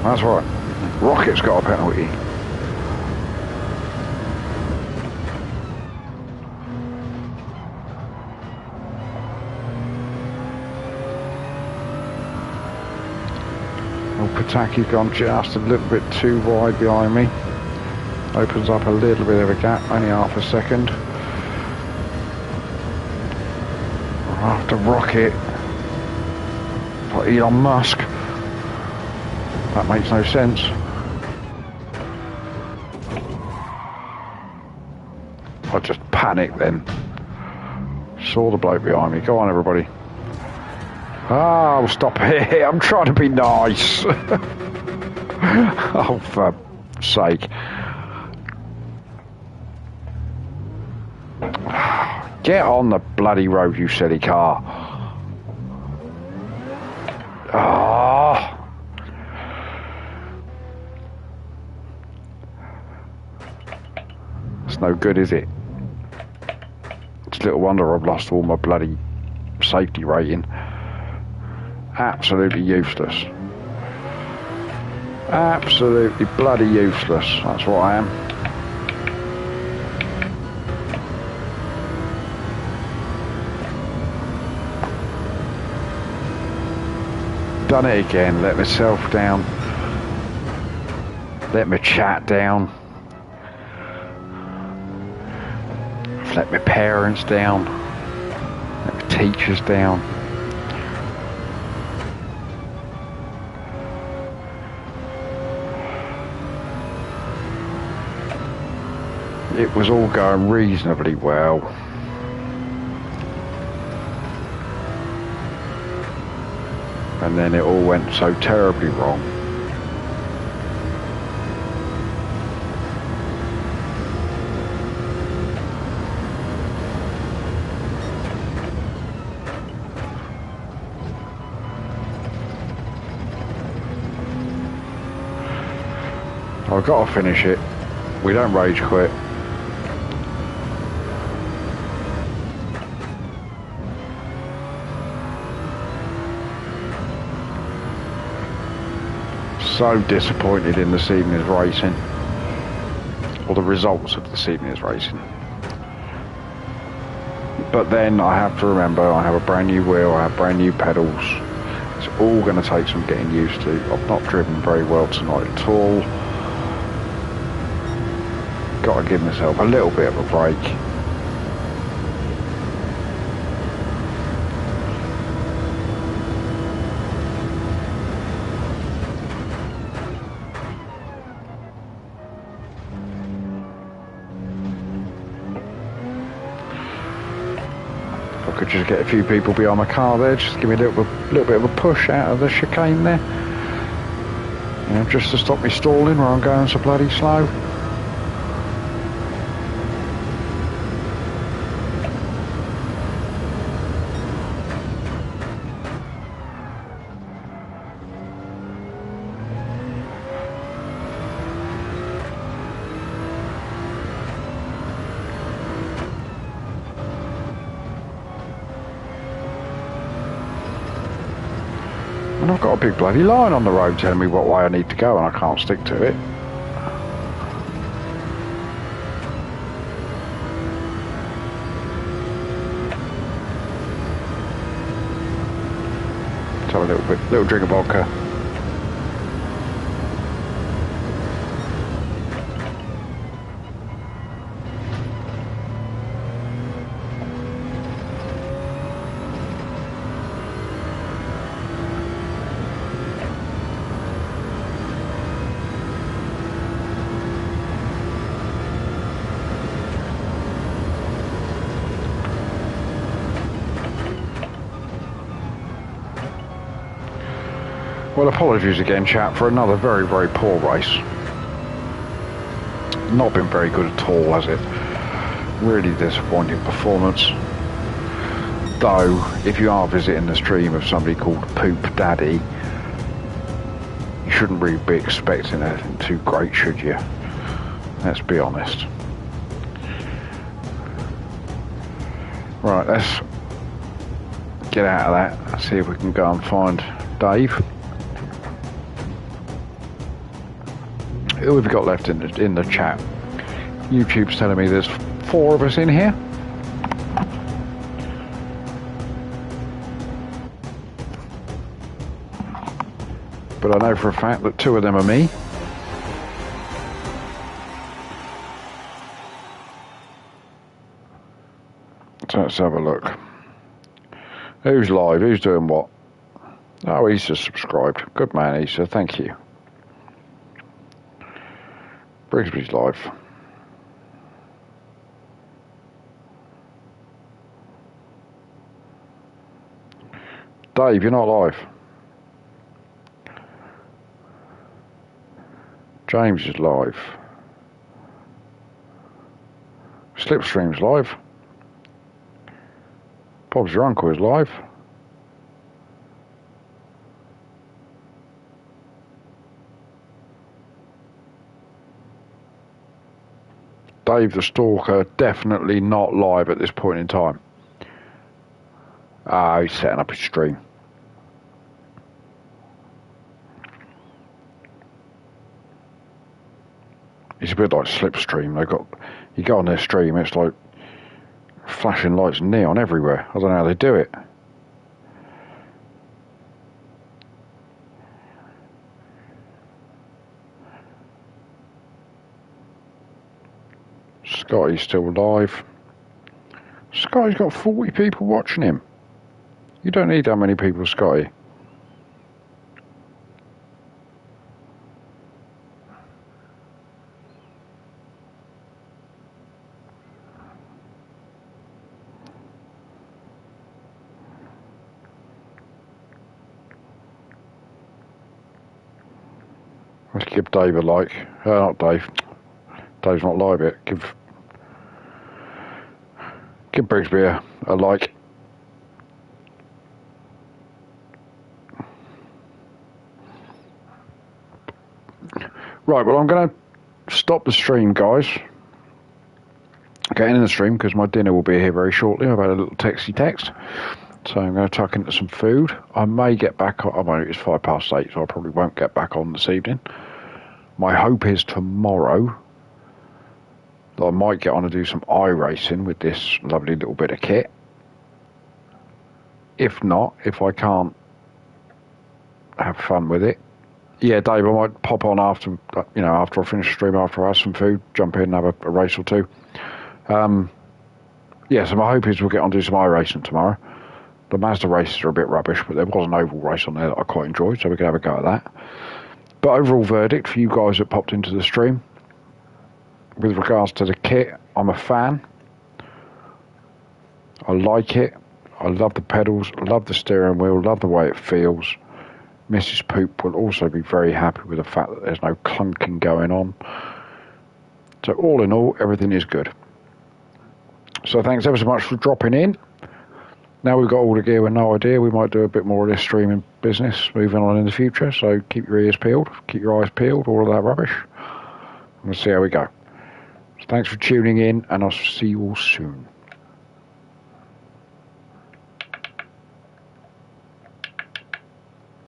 That's right. Rocket's got a penalty. Oh, Pataki's gone just a little bit too wide behind me. Opens up a little bit of a gap, only half a second. After Rocket. Like Elon Musk. That makes no sense. I just panicked then. Saw the bloke behind me. Go on, everybody. Oh, stop it. I'm trying to be nice. Oh, for sake. Get on the bloody road, you silly car. Oh. It's no good, is it? It's It's little wonder I've lost all my bloody safety rating. Absolutely useless. Absolutely bloody useless. That's what I am. Done it again. Let myself down. Let my chat down. I've let my parents down. Let my teachers down. It was all going reasonably well. And then it all went so terribly wrong. I've got to finish it. We don't rage quit. So disappointed in this evening's racing, or the results of this evening's racing. But then I have to remember I have a brand new wheel, I have brand new pedals. It's all going to take some getting used to. I've not driven very well tonight at all. Got to give myself a little bit of a break. Could just get a few people behind my car there, just give me a little bit of a push out of the chicane there, you know, just to stop me stalling where I'm going so bloody slow. And I've got a big bloody line on the road telling me what way I need to go, and I can't stick to it. Let's have a little drink of vodka. Well, apologies again, chat, for another very, very poor race. Not been very good at all, has it? Really disappointing performance. Though, if you are visiting the stream of somebody called Poop Daddy, you shouldn't really be expecting anything too great, should you? Let's be honest. Right, let's get out of that. See if we can go and find Dave. Who have we got left in the chat? YouTube's telling me there's 4 of us in here. But I know for a fact that 2 of them are me. So let's have a look. Who's live? Who's doing what? Oh, Issa subscribed. Good man, Issa. Thank you. Brigsby's live. Dave, you're not live. James is live. Slipstream's live. Bob's your uncle is live. Dave the Stalker, definitely not live at this point in time. Ah, he's setting up his stream. It's a bit like Slipstream. You go on their stream, it's like flashing lights and neon everywhere. I don't know how they do it. Scotty's still live. Scotty's got 40 people watching him. You don't need that many people, Scotty. Let's give Dave a like. Not Dave. Dave's not live yet. Give Brigsby a like. Right, well, I'm going to stop the stream, guys. Getting in the stream because my dinner will be here very shortly. I've had a little texty text. So I'm going to tuck into some food. I may get back on. I mean, it's 8:05, so I probably won't get back on this evening. My hope is tomorrow that I might get on and do some iRacing with this lovely little bit of kit. If not, if I can't have fun with it, yeah, Dave, I might pop on after I finish the stream, after I have some food, jump in and have a race or two. Yeah, so my hope is we'll get on and do some iRacing tomorrow. The Mazda races are a bit rubbish, but there was an oval race on there that I quite enjoyed, so we can have a go at that. But overall verdict for you guys that popped into the stream, with regards to the kit, I'm a fan. I like it. I love the pedals, I love the steering wheel, love the way it feels. Mrs. Poop will also be very happy with the fact that there's no clunking going on. So all in all, everything is good. So thanks ever so much for dropping in. Now we've got all the gear with no idea, we might do a bit more of this streaming business moving on in the future. So keep your ears peeled, keep your eyes peeled, all of that rubbish. And we'll see how we go. So thanks for tuning in, and I'll see you all soon.